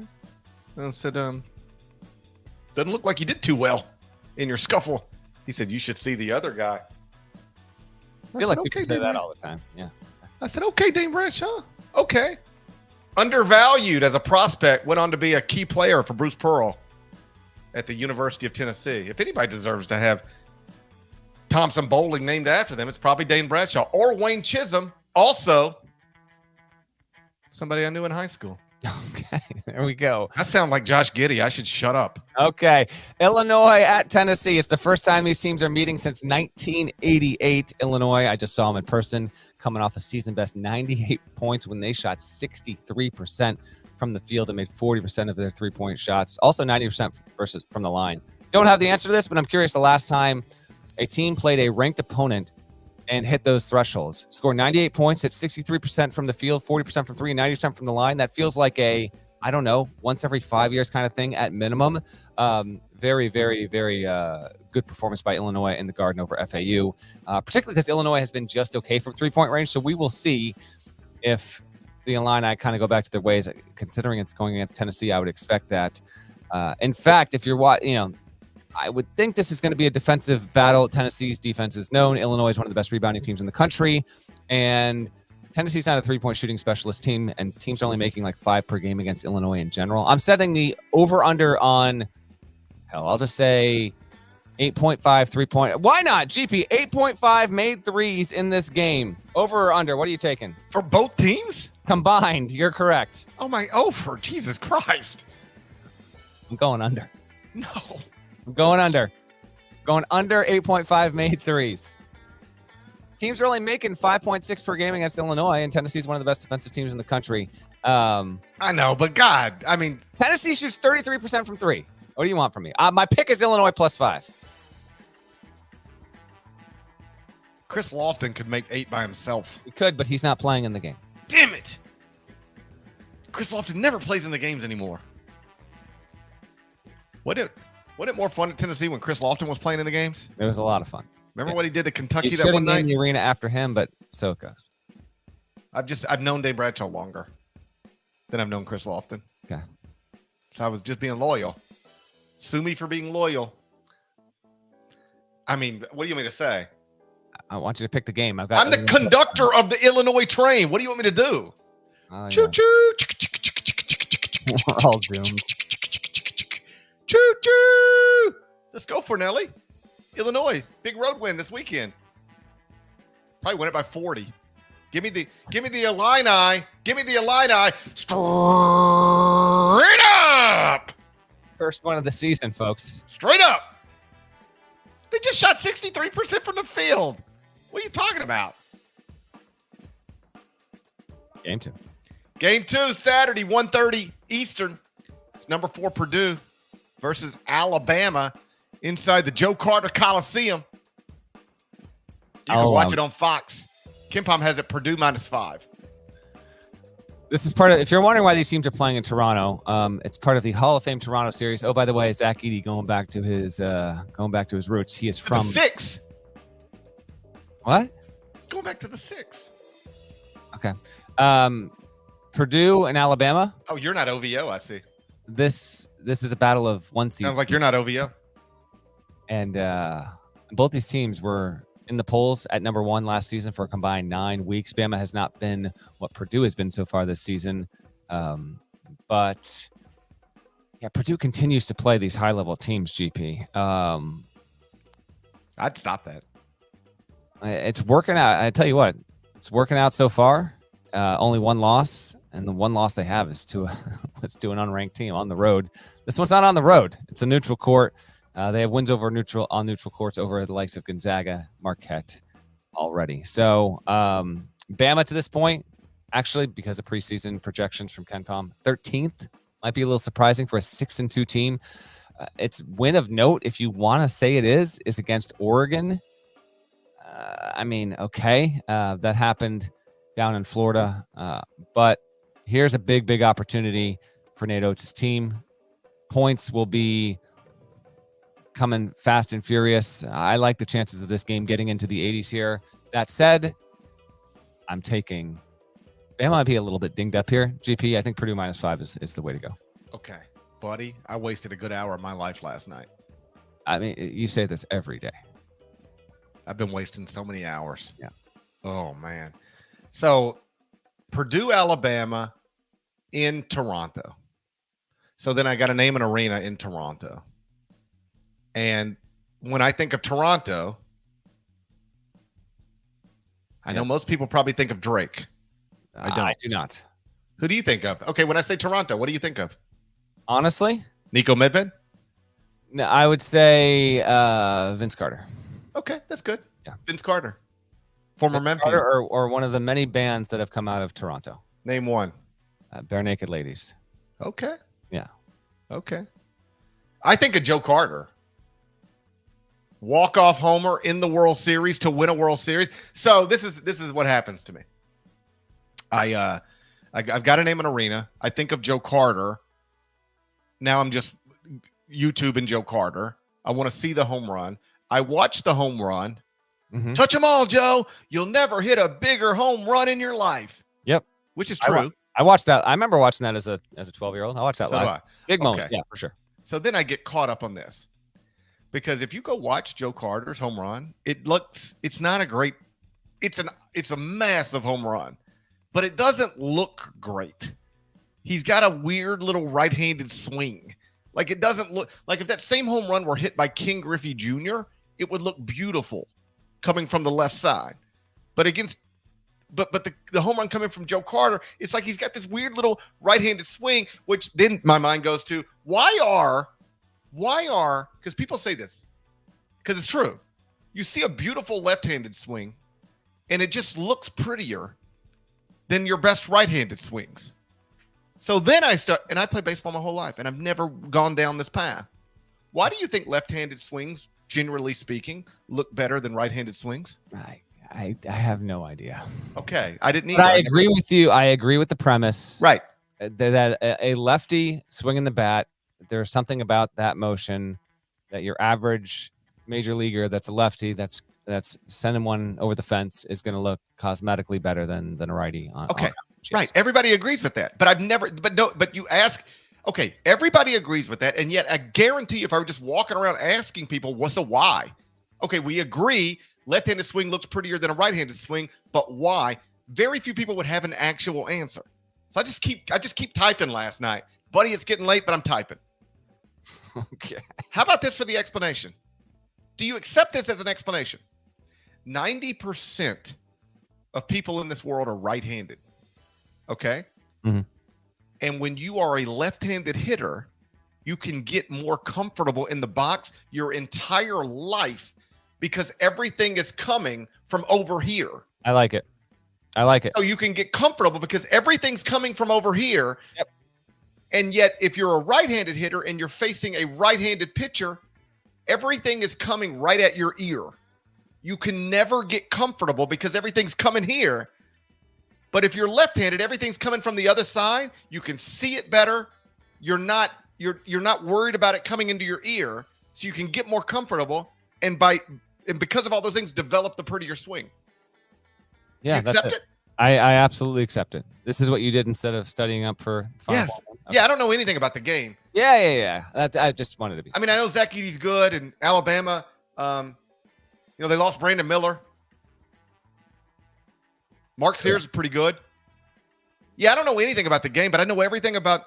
And I said, "Doesn't look like you did too well in your scuffle." He said, "You should see the other guy." I feel like we can say that all the time. Yeah. I said, "Okay, Dane Bradshaw. Okay." Undervalued as a prospect, went on to be a key player for Bruce Pearl at the University of Tennessee. If anybody deserves to have Thompson Bowling named after them, it's probably Dane Bradshaw or Wayne Chisholm. Also, somebody I knew in high school. Okay, there we go. I sound like Josh Giddey. I should shut up. Okay, Illinois at Tennessee. It's the first time these teams are meeting since 1988. Illinois, I just saw them in person, coming off a season-best 98 points when they shot 63% from the field and made 40% of their three-point shots. Also 90% versus from the line. Don't have the answer to this, but I'm curious the last time a team played a ranked opponent and hit those thresholds. Scored 98 points, hit 63% from the field, 40% from three, and 90% from the line. That feels like a, I don't know, once every 5 years kind of thing at minimum. Very, very, very good performance by Illinois in the Garden over FAU, particularly because Illinois has been just okay from three-point range. So we will see if the Illini kind of go back to their ways. Considering it's going against Tennessee, I would expect that. In fact, if you're I would think this is going to be a defensive battle. Tennessee's defense is known. Illinois is one of the best rebounding teams in the country. And Tennessee's not a three-point shooting specialist team, and teams are only making like 5 per game against Illinois in general. I'm setting the over-under on, I'll just say 8.5 3-point. Why not, GP? 8.5 made threes in this game. Over or under? What are you taking? For both teams? Combined, you're correct. For Jesus Christ. I'm going under. No. I'm going under. Going under 8.5 made threes. Teams are only making 5.6 per game against Illinois, and Tennessee is one of the best defensive teams in the country. I know, but God, I mean, Tennessee shoots 33% from three. What do you want from me? My pick is Illinois +5. Chris Lofton could make 8 by himself. He could, but he's not playing in the game. Damn it. Chris Lofton never plays in the games anymore. Wasn't it more fun at Tennessee when Chris Lofton was playing in the games? It was a lot of fun. Remember what he did to Kentucky He that one should have night? named the arena after him, but so it goes. I've known Dave Bradshaw longer than I've known Chris Lofton. Okay. So I was just being loyal. Sue me for being loyal. I mean, what do you want me to say? I want you to pick the game. I'm the conductor of the Illinois train. What do you want me to do? Oh, Choo yeah. choo. We're all doomed. Choo choo. Let's go, Fornelli. Illinois, big road win this weekend. Probably win it by 40. Give me the Illini. Give me the Illini. Straight up. First one of the season, folks. Straight up. They just shot 63% from the field. What are you talking about? Game 2. Game 2, Saturday, 1:30 Eastern. It's number 4 Purdue versus Alabama inside the Joe Carter Coliseum. You can watch it on Fox. Kimpom has it Purdue -5. This is part of, if you're wondering why these teams are playing in Toronto, it's part of the Hall of Fame Toronto series. Oh, by the way, Zach Edey going back to his roots. He is from the 6. What? Going back to the 6. Okay. Purdue and Alabama. Oh, you're not OVO, I see. This is a battle of one seed. Sounds like you're not OVO. And both these teams were in the polls at number 1 last season for a combined 9 weeks. Bama has not been what Purdue has been so far this season. But yeah, Purdue continues to play these high-level teams, GP. I'd stop that. It's working out. I tell you what, it's working out so far. Only 1 loss, and the 1 loss they have is to an unranked team on the road. This one's not on the road. It's a neutral court. They have wins on neutral courts over the likes of Gonzaga, Marquette already. So Bama to this point, actually, because of preseason projections from KenPom, 13th might be a little surprising for a 6-2 team. Its win of note, if you want to say it is against Oregon. I mean, okay, that happened down in Florida, but here's a big opportunity for Nate Oates' team. Points will be coming fast and furious. I like the chances of this game getting into the 80s here. That said, I'm taking Bama. Might be a little bit dinged up here. GP, I think Purdue -5 is the way to go. Okay, buddy. I wasted a good hour of my life last night. I mean, you say this every day. I've been wasting so many hours. Yeah. Oh, man. So, Purdue, Alabama in Toronto. So then I got to name an arena in Toronto. And when I think of Toronto, I know most people probably think of Drake. I don't. I do not. Who do you think of? Okay, when I say Toronto, what do you think of? Honestly, Nico Medved? no, I would say Vince Carter. Okay, that's good. Yeah. Vince Carter. Former Vince Memphis. Carter or one of the many bands that have come out of Toronto. Name one. Bare Naked Ladies. Okay. Yeah. Okay. I think of Joe Carter. Walk-off homer in the World Series to win a World Series. So this is what happens to me. I've got to name an arena. I think of Joe Carter. Now I'm just YouTubing Joe Carter. I want to see the home run. I watched the home run. Mm-hmm. Touch them all, Joe. You'll never hit a bigger home run in your life. Yep. Which is true. I watched that. I remember watching that as a 12-year-old. I watched that So do live. I. Big moment. Okay. Yeah, for sure. So then I get caught up on this. Because if you go watch Joe Carter's home run, it's not a great, it's a massive home run, but it doesn't look great. He's got a weird little right-handed swing. Like it doesn't look like if that same home run were hit by King Griffey Jr., it would look beautiful coming from the left side. But the home run coming from Joe Carter, it's like he's got this weird little right-handed swing, which then my mind goes to why are, because people say this, because it's true. You see a beautiful left-handed swing, and it just looks prettier than your best right-handed swings. So then I play baseball my whole life, and I've never gone down this path. Why do you think left-handed swings, generally speaking, look better than right-handed swings? I have no idea. Okay, I didn't But either. I agree with you. I agree with the premise. Right. That a lefty swinging the bat, there's something about that motion that your average major leaguer that's a lefty that's sending one over the fence is going to look cosmetically better than a righty. Okay, right. Everybody agrees with that, but you ask. Okay, everybody agrees with that, and yet I guarantee if I were just walking around asking people, what's a why? Okay, we agree left-handed swing looks prettier than a right-handed swing, but why? Very few people would have an actual answer. So I just keep typing last night. Buddy, it's getting late, but I'm typing. Okay. How about this for the explanation? Do you accept this as an explanation? 90% of people in this world are right-handed. Okay? Mm-hmm. And when you are a left-handed hitter, you can get more comfortable in the box your entire life because everything is coming from over here. I like it. So you can get comfortable because everything's coming from over here. Yep. And yet, if you're a right-handed hitter and you're facing a right-handed pitcher, everything is coming right at your ear. You can never get comfortable because everything's coming here. But if you're left-handed, everything's coming from the other side. You can see it better. You're not worried about it coming into your ear, so you can get more comfortable. And because of all those things, develop the prettier swing. Yeah, you accept it. I absolutely accept it. This is what you did instead of studying up for Final Yes. Ball. Yeah, I don't know anything about the game. Yeah. I just wanted to be. I mean, I know Zach Edey's good, and Alabama. They lost Brandon Miller. Mark Sears is pretty good. Yeah, I don't know anything about the game, but I know everything about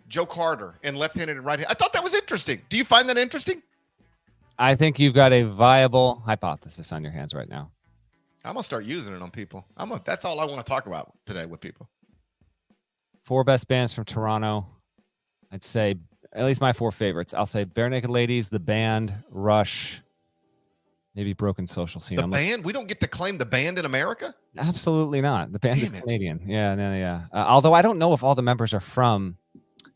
Joe Carter and left-handed and right-handed. I thought that was interesting. Do you find that interesting? I think you've got a viable hypothesis on your hands right now. I'm gonna start using it on people. That's all I want to talk about today with people. 4 best bands from Toronto. I'd say at least my 4 favorites. I'll say Bare Naked Ladies, The Band, Rush, maybe Broken Social Scene. The band? We don't get to claim the band in America? Absolutely not. The band Damn is it. Canadian. Yeah. Although I don't know if all the members are from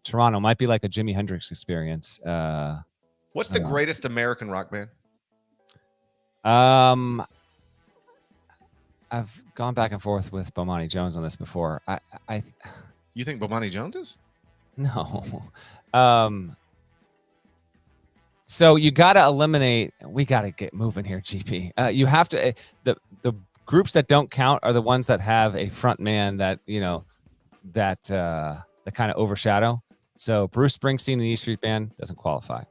Toronto. Might be like a Jimi Hendrix experience. What's the greatest American rock band? I've gone back and forth with Bomani Jones on this before. You think Bomani Jones is? No. So you got to eliminate. We got to get moving here, GP. You have to. The groups that don't count are the ones that have a front man that that kind of overshadow. So Bruce Springsteen and the E Street Band doesn't qualify.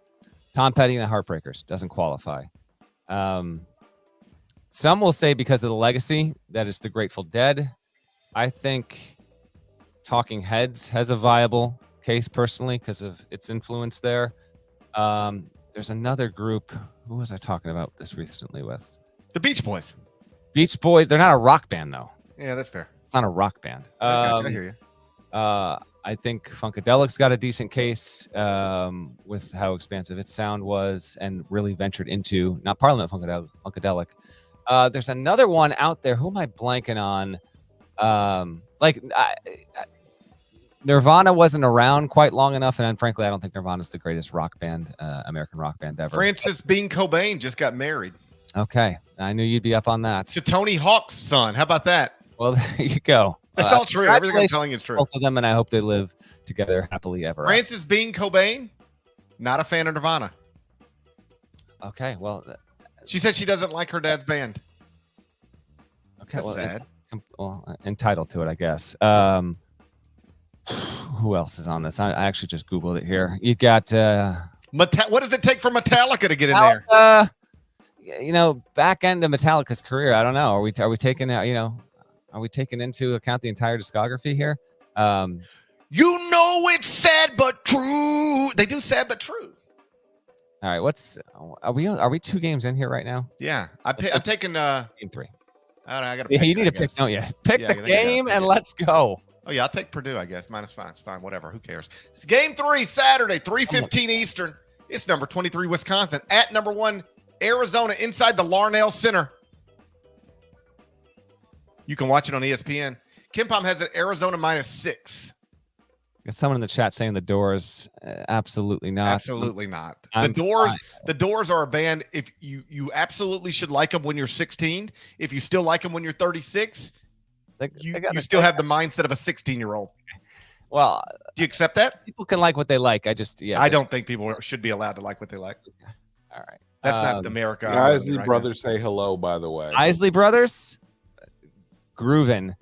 Tom Petty and the Heartbreakers doesn't qualify. Some will say because of the legacy that is the Grateful Dead. I think Talking Heads has a viable case personally because of its influence there. There's another group. Who was I talking about this recently with? The Beach Boys. Beach Boys. They're not a rock band though. Yeah, that's fair. It's not a rock band. I hear you. I think Funkadelic's got a decent case with how expansive its sound was and really ventured into not Parliament Funkadelic. There's another one out there. Who am I blanking on? Nirvana wasn't around quite long enough, and frankly, I don't think Nirvana's the greatest rock band, American rock band ever. Francis Bean Cobain just got married. Okay, I knew you'd be up on that. To Tony Hawk's son. How about that? Well, there you go. That's all true. Everything I'm telling you is true. Both of them, and I hope they live together happily ever. Francis Bean Cobain, not a fan of Nirvana. Okay, well, she said she doesn't like her dad's band. Okay, That's sad. Entitled to it, I guess. Who else is on this? I actually just Googled it here. You got what does it take for Metallica to get in there? Back end of Metallica's career. I don't know. Are we taking are we taking into account the entire discography here? It's sad but true. They do sad but true. All right, are we 2 games in here right now? Yeah, I'm taking game 3. I don't know, I gotta pick, pick, you need to pick, don't you? Pick the game and let's go. Oh yeah, I'll take Purdue, I guess. -5. It's fine, whatever. Who cares? It's game 3, Saturday, 3:15 Eastern. It's number 23, Wisconsin, at number 1, Arizona, inside the Larnell Center. You can watch it on ESPN. Kim Pom has it Arizona -6. Got someone in the chat saying the Doors. Absolutely not. Absolutely not. I'm The Doors are a band. If you absolutely should like them when you're 16. If you still like them when you're 36, you still have the mindset of a 16-year-old. Well, do you accept that? People can like what they like. I don't think people should be allowed to like what they like. All right. That's not America. The Isley brothers say hello, by the way. Isley brothers, grooving.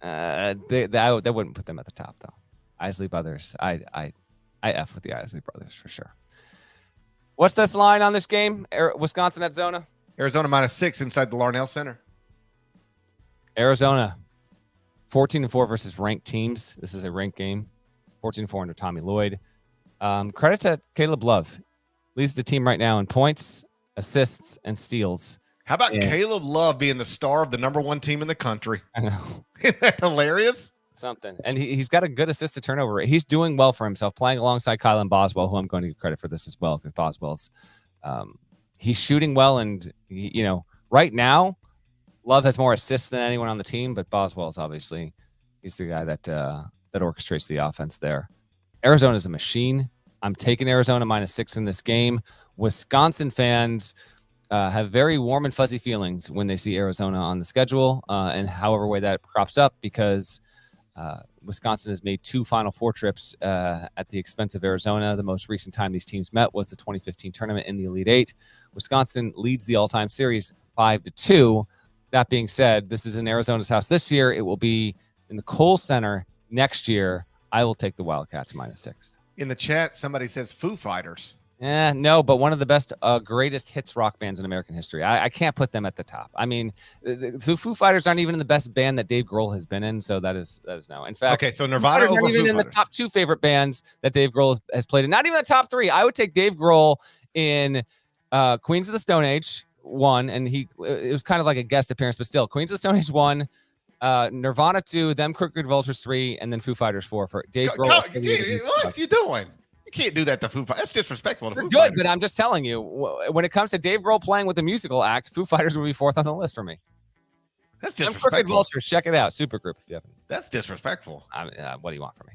They wouldn't put them at the top though. Isley brothers. I F with the Isley brothers for sure. What's this line on this game? Wisconsin at Zona. Arizona -6 inside the Larnell Center. Arizona 14-4 versus ranked teams. This is a ranked game. 14-4 under Tommy Lloyd. Credit to Caleb Love. Leads the team right now in points, assists, and steals. How about Caleb Love being the star of the #1 team in the country? I know. Isn't that hilarious? Something. And he's got a good assist to turnover rate. He's doing well for himself, playing alongside Kylan Boswell, who I'm going to give credit for this as well, because Boswell's he's shooting well. And, right now, Love has more assists than anyone on the team, but Boswell's obviously, he's the guy that orchestrates the offense there. Arizona's a machine. I'm taking Arizona -6 in this game. Wisconsin fans have very warm and fuzzy feelings when they see Arizona on the schedule, and however way that crops up, because Wisconsin has made 2 Final Four trips at the expense of Arizona. The most recent time these teams met was the 2015 tournament in the Elite Eight. Wisconsin leads the all-time series 5-2. That being said, this is in Arizona's house this year. It will be in the Kohl Center next year. I will take the Wildcats -6. In the chat, somebody says Foo Fighters. No, but one of the best, greatest hits rock bands in American history. I can't put them at the top. I mean, the Foo Fighters aren't even in the best band that Dave Grohl has been in, so that is no. In fact, okay, so Nirvana aren't even in the top 2 favorite bands that Dave Grohl has played in. Not even the top 3. I would take Dave Grohl in Queens of the Stone Age 1, and it was kind of like a guest appearance, but still, Queens of the Stone Age 1. Nirvana 2, them Crooked Vultures 3, and then Foo Fighters 4 for Dave Grohl. What are you doing? You can't do that to Foo Fighters. That's disrespectful to Foo Good, Fighters. but I'm just telling you, when it comes to Dave Grohl playing with a musical act, Foo Fighters will be 4th on the list for me. That's Them Crooked disrespectful. Vultures, check it out. Super group if you haven't. That's disrespectful. What do you want from me?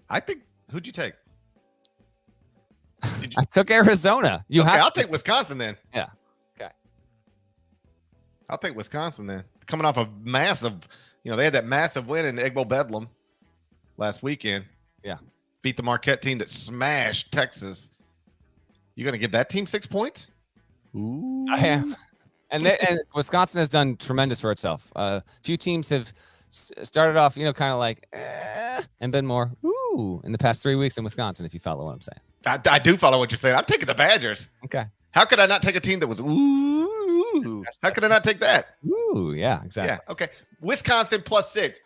I think, who'd you take? I took Arizona. I'll take Wisconsin then. Yeah. Okay. I'll take Wisconsin then. Coming off a massive, they had that massive win in Egg Bowl Bedlam last weekend. Yeah. Beat the Marquette team that smashed Texas. You going to give that team 6 points? Ooh. I am. And Wisconsin has done tremendous for itself. A few teams have started off, kind of like, and been more, ooh, in the past 3 weeks in Wisconsin, if you follow what I'm saying. I do follow what you're saying. I'm taking the Badgers. Okay. How could I not take a team that was ooh? How could I not take that? Ooh, yeah, exactly. Yeah, okay. Wisconsin +6.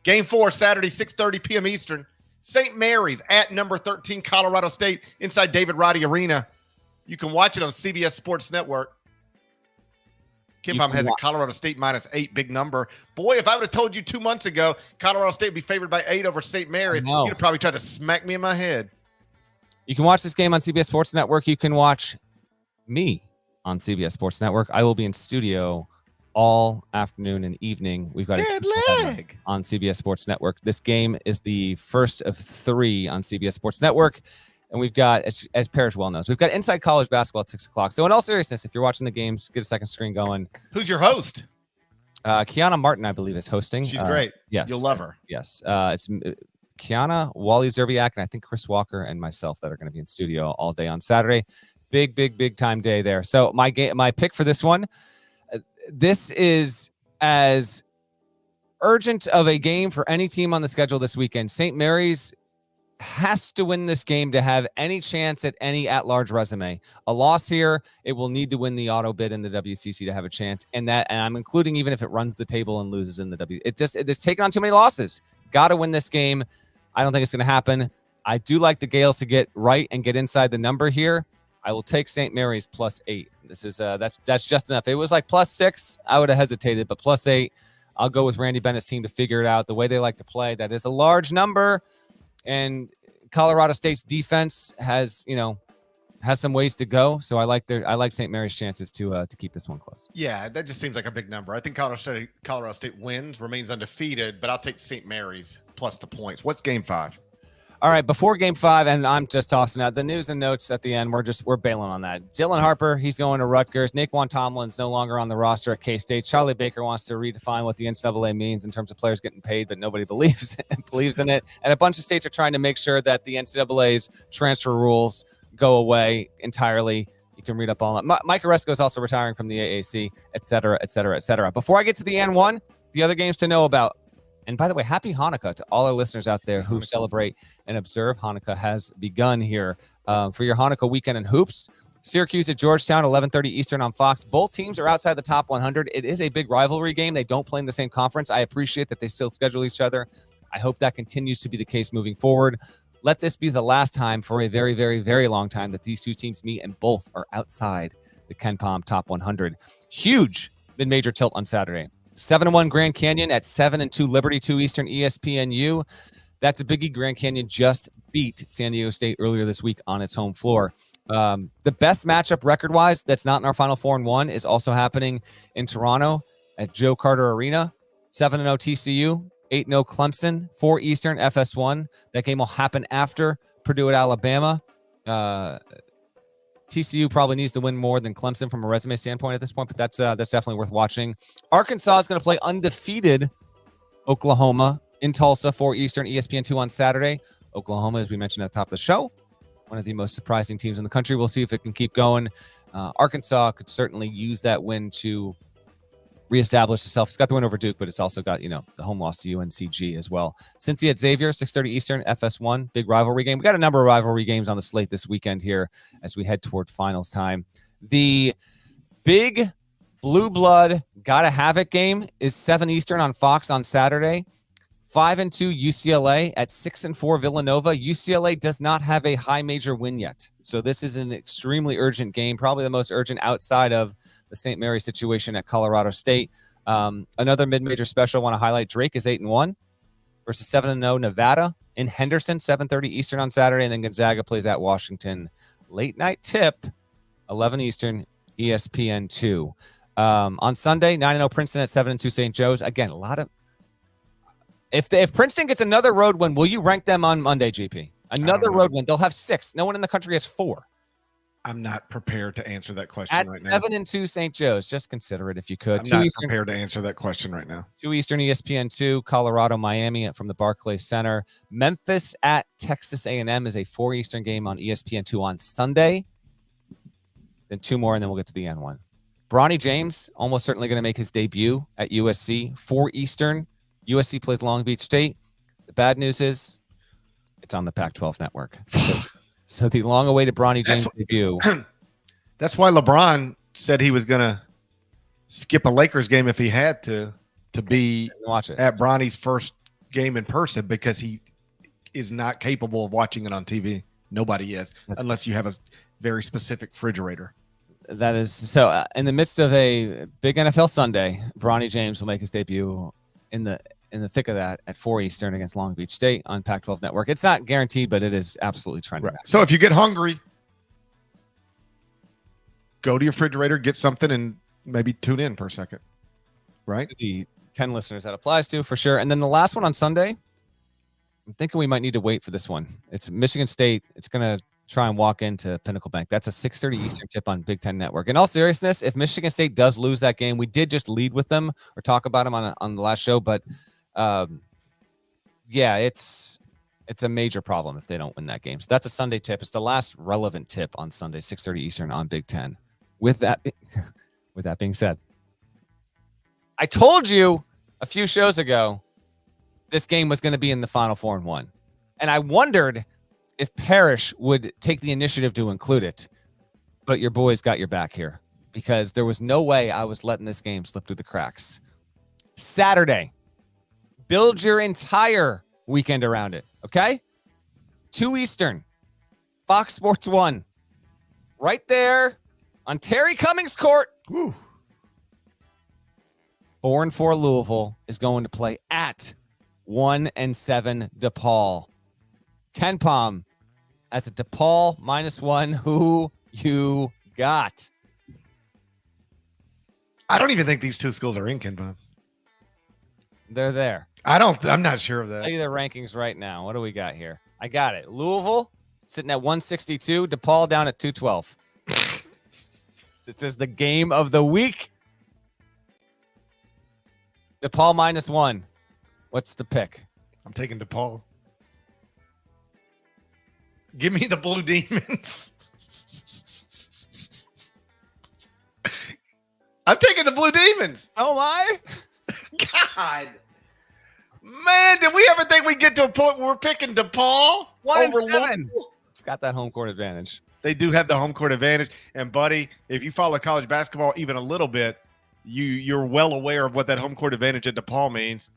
Game 4, Saturday, 6:30 p.m. Eastern. St. Mary's at number 13, Colorado State, inside David Roddy Arena. You can watch it on CBS Sports Network. Kim Pom has a Colorado State -8, big number. Boy, if I would have told you 2 months ago Colorado State would be favored by 8 over St. Mary's, you'd have probably tried to smack me in my head. You can watch this game on CBS Sports Network. You can watch me on CBS Sports Network. I will be in studio all afternoon and evening. We've got Dead leg on CBS Sports Network. This game is the first of 3 on CBS Sports Network. And we've got, as Parrish well knows, we've got Inside College Basketball at 6 o'clock. So in all seriousness, if you're watching the games, get a second screen going. Who's your host? Kiana Martin, I believe, is hosting. She's great. Yes. You'll love her. Yes. It's Kiana, Wally Zerbiak, and I think Chris Walker and myself that are going to be in studio all day on Saturday. Big time day there. So my pick for this one, this is as urgent of a game for any team on the schedule this weekend. St. Mary's has to win this game to have any chance at any at-large resume. A loss here, it will need to win the auto bid in the WCC to have a chance. And I'm including even if it runs the table and loses in the W. It's taken on too many losses. Got to win this game. I don't think it's going to happen. I do like the Gales to get right and get inside the number here. I will take St. Mary's +8. This is that's just enough. If it was like +6, I would have hesitated, but +8, I'll go with Randy Bennett's team to figure it out the way they like to play. That is a large number. And Colorado State's defense has, has some ways to go. So I like St. Mary's chances to keep this one close. Yeah, that just seems like a big number. I think Colorado State wins, remains undefeated, but I'll take St. Mary's plus the points. What's game 5? All right, before game 5, and I'm just tossing out the news and notes at the end. We're bailing on that. Dylan Harper, he's going to Rutgers. Naquan Tomlin's no longer on the roster at K-State. Charlie Baker wants to redefine what the NCAA means in terms of players getting paid, but nobody believes in it. And a bunch of states are trying to make sure that the NCAA's transfer rules go away entirely. You can read up on that. Mike Oresco is also retiring from the AAC, et cetera, et cetera, et cetera. Before I get to the N1, the other games to know about. And by the way, happy Hanukkah to all our listeners out there who celebrate and observe. Hanukkah has begun here for your Hanukkah weekend in hoops. Syracuse at Georgetown, 11:30 Eastern on Fox. Both teams are outside the top 100. It is a big rivalry game. They don't play in the same conference. I appreciate that they still schedule each other. I hope that continues to be the case moving forward. Let this be the last time for a very, very, very long time that these two teams meet, and both are outside the KenPom top 100. Huge mid-major tilt on Saturday. 7-1 Grand Canyon at 7-2 Liberty, 2 Eastern ESPNU. That's a biggie. Grand Canyon just beat San Diego State earlier this week on its home floor. The best matchup record-wise that's not in our Final Four and 1 is also happening in Toronto at Joe Carter Arena. 7-0 TCU, 8-0 Clemson, 4 Eastern FS1. That game will happen after Purdue at Alabama. TCU probably needs to win more than Clemson from a resume standpoint at this point, but that's definitely worth watching. Arkansas is going to play undefeated Oklahoma in Tulsa, 4 Eastern, ESPN2 on Saturday. Oklahoma, as we mentioned at the top of the show, one of the most surprising teams in the country. We'll see if it can keep going. Arkansas could certainly use that win to reestablish itself. It's got the win over Duke, but it's also got, the home loss to UNCG as well. Cincy at Xavier, 6:30 Eastern, FS1, big rivalry game. We got a number of rivalry games on the slate this weekend here as we head toward finals time. The big blue blood gotta have it game is 7 Eastern on Fox on Saturday. 5-2 UCLA at 6-4 Villanova. UCLA does not have a high major win yet. So this is an extremely urgent game, probably the most urgent outside of the St. Mary's situation at Colorado State. Another mid-major special I want to highlight. Drake is 8-1 versus 7-0 Nevada in Henderson, 7:30 Eastern on Saturday. And then Gonzaga plays at Washington. Late night tip, 11 Eastern, ESPN2. On Sunday, 9-0 Princeton at 7-2 St. Joe's. Again, a lot of... If Princeton gets another road win, will you rank them on Monday, GP? Another road win. They'll have 6. No one in the country has 4. I'm not prepared to answer that question at right now. 7-2 St. Joe's. Just consider it if you could. I'm not prepared to answer that question right now. 2 Eastern ESPN2, Colorado, Miami from the Barclays Center. Memphis at Texas A&M is a 4 Eastern game on ESPN2 on Sunday. Then 2 more, and then we'll get to the N1. Bronny James, almost certainly going to make his debut at USC. 4 Eastern. USC plays Long Beach State. The bad news is it's on the Pac-12 network. So the long-awaited Bronny James debut. That's why LeBron said he was going to skip a Lakers game if he had to be watch it at Bronny's first game in person, because he is not capable of watching it on TV. Nobody is, unless you have a very specific refrigerator. That is so. In the midst of a big NFL Sunday, Bronny James will make his debut in the thick of that at 4 Eastern against Long Beach State on Pac-12 Network. It's not guaranteed, but it is absolutely trending. Right. So if you get hungry, go to your refrigerator, get something, and maybe tune in for a second. Right? The 10 listeners that applies to, for sure. And then the last one on Sunday, I'm thinking we might need to wait for this one. It's Michigan State. It's going to try and walk into Pinnacle Bank. That's a 6:30 Eastern tip on Big Ten Network. In all seriousness, if Michigan State does lose that game, we did just lead with them or talk about them on the last show, but yeah, it's a major problem if they don't win that game. So that's a Sunday tip. It's the last relevant tip on Sunday, 6:30 Eastern on Big Ten. With that being said, I told you a few shows ago this game was going to be in the Final Four and 1, and I wondered if Parrish would take the initiative to include it, but your boys got your back here because there was no way I was letting this game slip through the cracks. Saturday, build your entire weekend around it, okay? 2 Eastern, Fox Sports 1, right there on Terry Cummings Court. Woo. 4-4 Louisville is going to play at 1-7 DePaul. KenPom as a DePaul -1. Who you got? I don't even think these two schools are in, Ken Bob. They're there. I'm not sure of that. I'll tell you the rankings right now. What do we got here? I got it. Louisville sitting at 162. DePaul down at 212. This is the game of the week. DePaul -1. What's the pick? I'm taking DePaul. Give me the Blue Demons. I'm taking the Blue Demons. Oh my! God. Man, did we ever think we'd get to a point where we're picking DePaul? 1-7. It's got that home court advantage. They do have the home court advantage. And, buddy, if you follow college basketball even a little bit, you're well aware of what that home court advantage at DePaul means.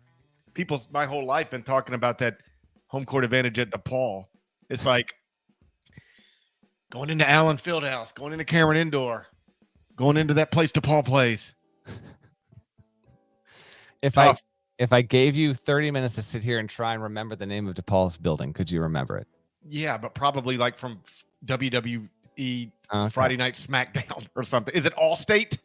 People's my whole life been talking about that home court advantage at DePaul. It's like going into Allen Fieldhouse, going into Cameron Indoor, going into that place DePaul plays. If I gave you 30 minutes to sit here and try and remember the name of DePaul's building, could you remember it? Yeah, but probably like from WWE Okay. Friday Night SmackDown or something. Is it Allstate?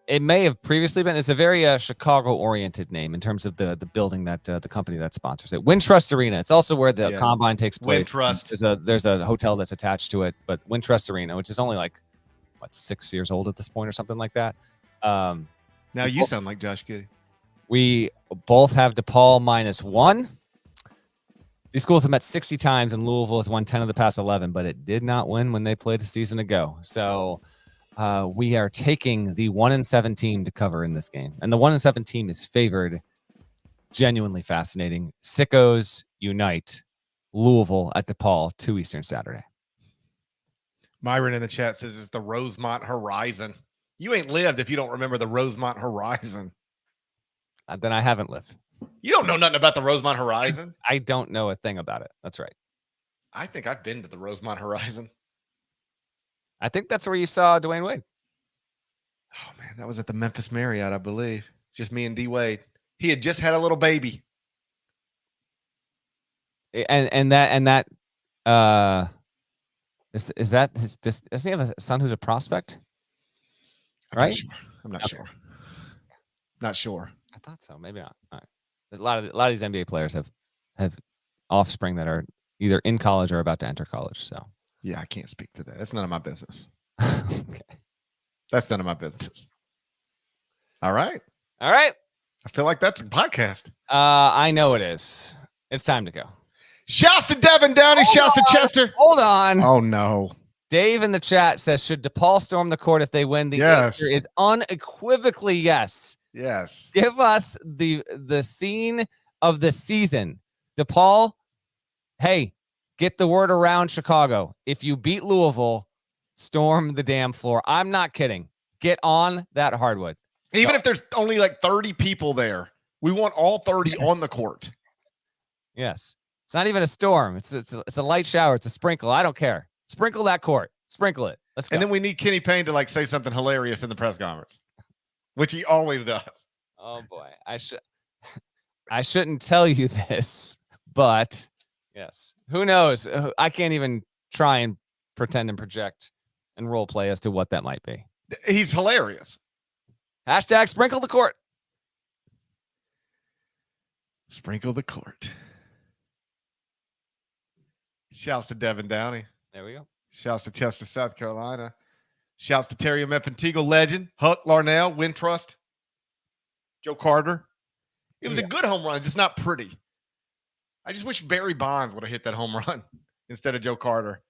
It may have previously been. It's a very Chicago-oriented name in terms of the building that the company that sponsors it. Wintrust Arena. It's also where the combine takes place. Wintrust. There's a hotel that's attached to it, but Wintrust Arena, which is only like 6 years old at this point or something like that. Now you sound like Josh Giddey. We both have DePaul -1. These schools have met 60 times, and Louisville has won 10 of the past 11, but it did not win when they played a season ago. So we are taking the 1-7 team to cover in this game. And the 1-7 team is favored. Genuinely fascinating. Sickos unite. Louisville at DePaul, 2 Eastern Saturday. Myron in the chat says it's the Rosemont Horizon. You ain't lived if you don't remember the Rosemont Horizon. Then I haven't lived. You don't know nothing about the Rosemont Horizon? I don't know a thing about it. That's right. I think I've been to the Rosemont Horizon. I think that's where you saw Dwayne Wade. Oh, man, that was at the Memphis Marriott, I believe. Just me and D Wade. He had just had a little baby. And that is that doesn't he have a son who's a prospect? Right? I'm not sure. Not sure. I thought so. Maybe not. All right. A lot of these NBA players have offspring that are either in college or about to enter college. So yeah, I can't speak to that. That's none of my business. Okay. That's none of my business. All right. I feel like that's a podcast. I know it is. It's time to go. Shouts to Devin Downey. Shouts to Chester. Hold on. Oh no. Dave in the chat says, should DePaul storm the court if they win? The answer is unequivocally yes. Yes. Give us the scene of the season. DePaul, hey, get the word around Chicago. If you beat Louisville, storm the damn floor. I'm not kidding. Get on that hardwood. Even if there's only like 30 people there, we want all 30 on the court. Yes. It's not even a storm. It's a light shower. It's a sprinkle. I don't care. Sprinkle that court. Sprinkle it. Let's go. And then we need Kenny Payne to like say something hilarious in the press conference, which he always does. Oh boy. I shouldn't tell you this, but yes. Who knows? I can't even try and pretend and project and role play as to what that might be. He's hilarious. Hashtag sprinkle the court. Sprinkle the court. Shouts to Devin Downey. There we go. Shouts to Chester, South Carolina. Shouts to Terry Mephantigo, legend. Huck, Larnell, Wintrust, Joe Carter. It was a good home run, just not pretty. I just wish Barry Bonds would have hit that home run instead of Joe Carter.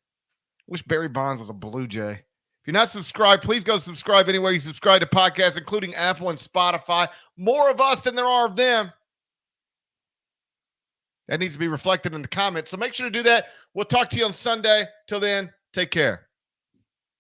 Wish Barry Bonds was a Blue Jay. If you're not subscribed, please go subscribe anywhere you subscribe to podcasts, including Apple and Spotify. More of us than there are of them. That needs to be reflected in the comments. So make sure to do that. We'll talk to you on Sunday. Till then, take care.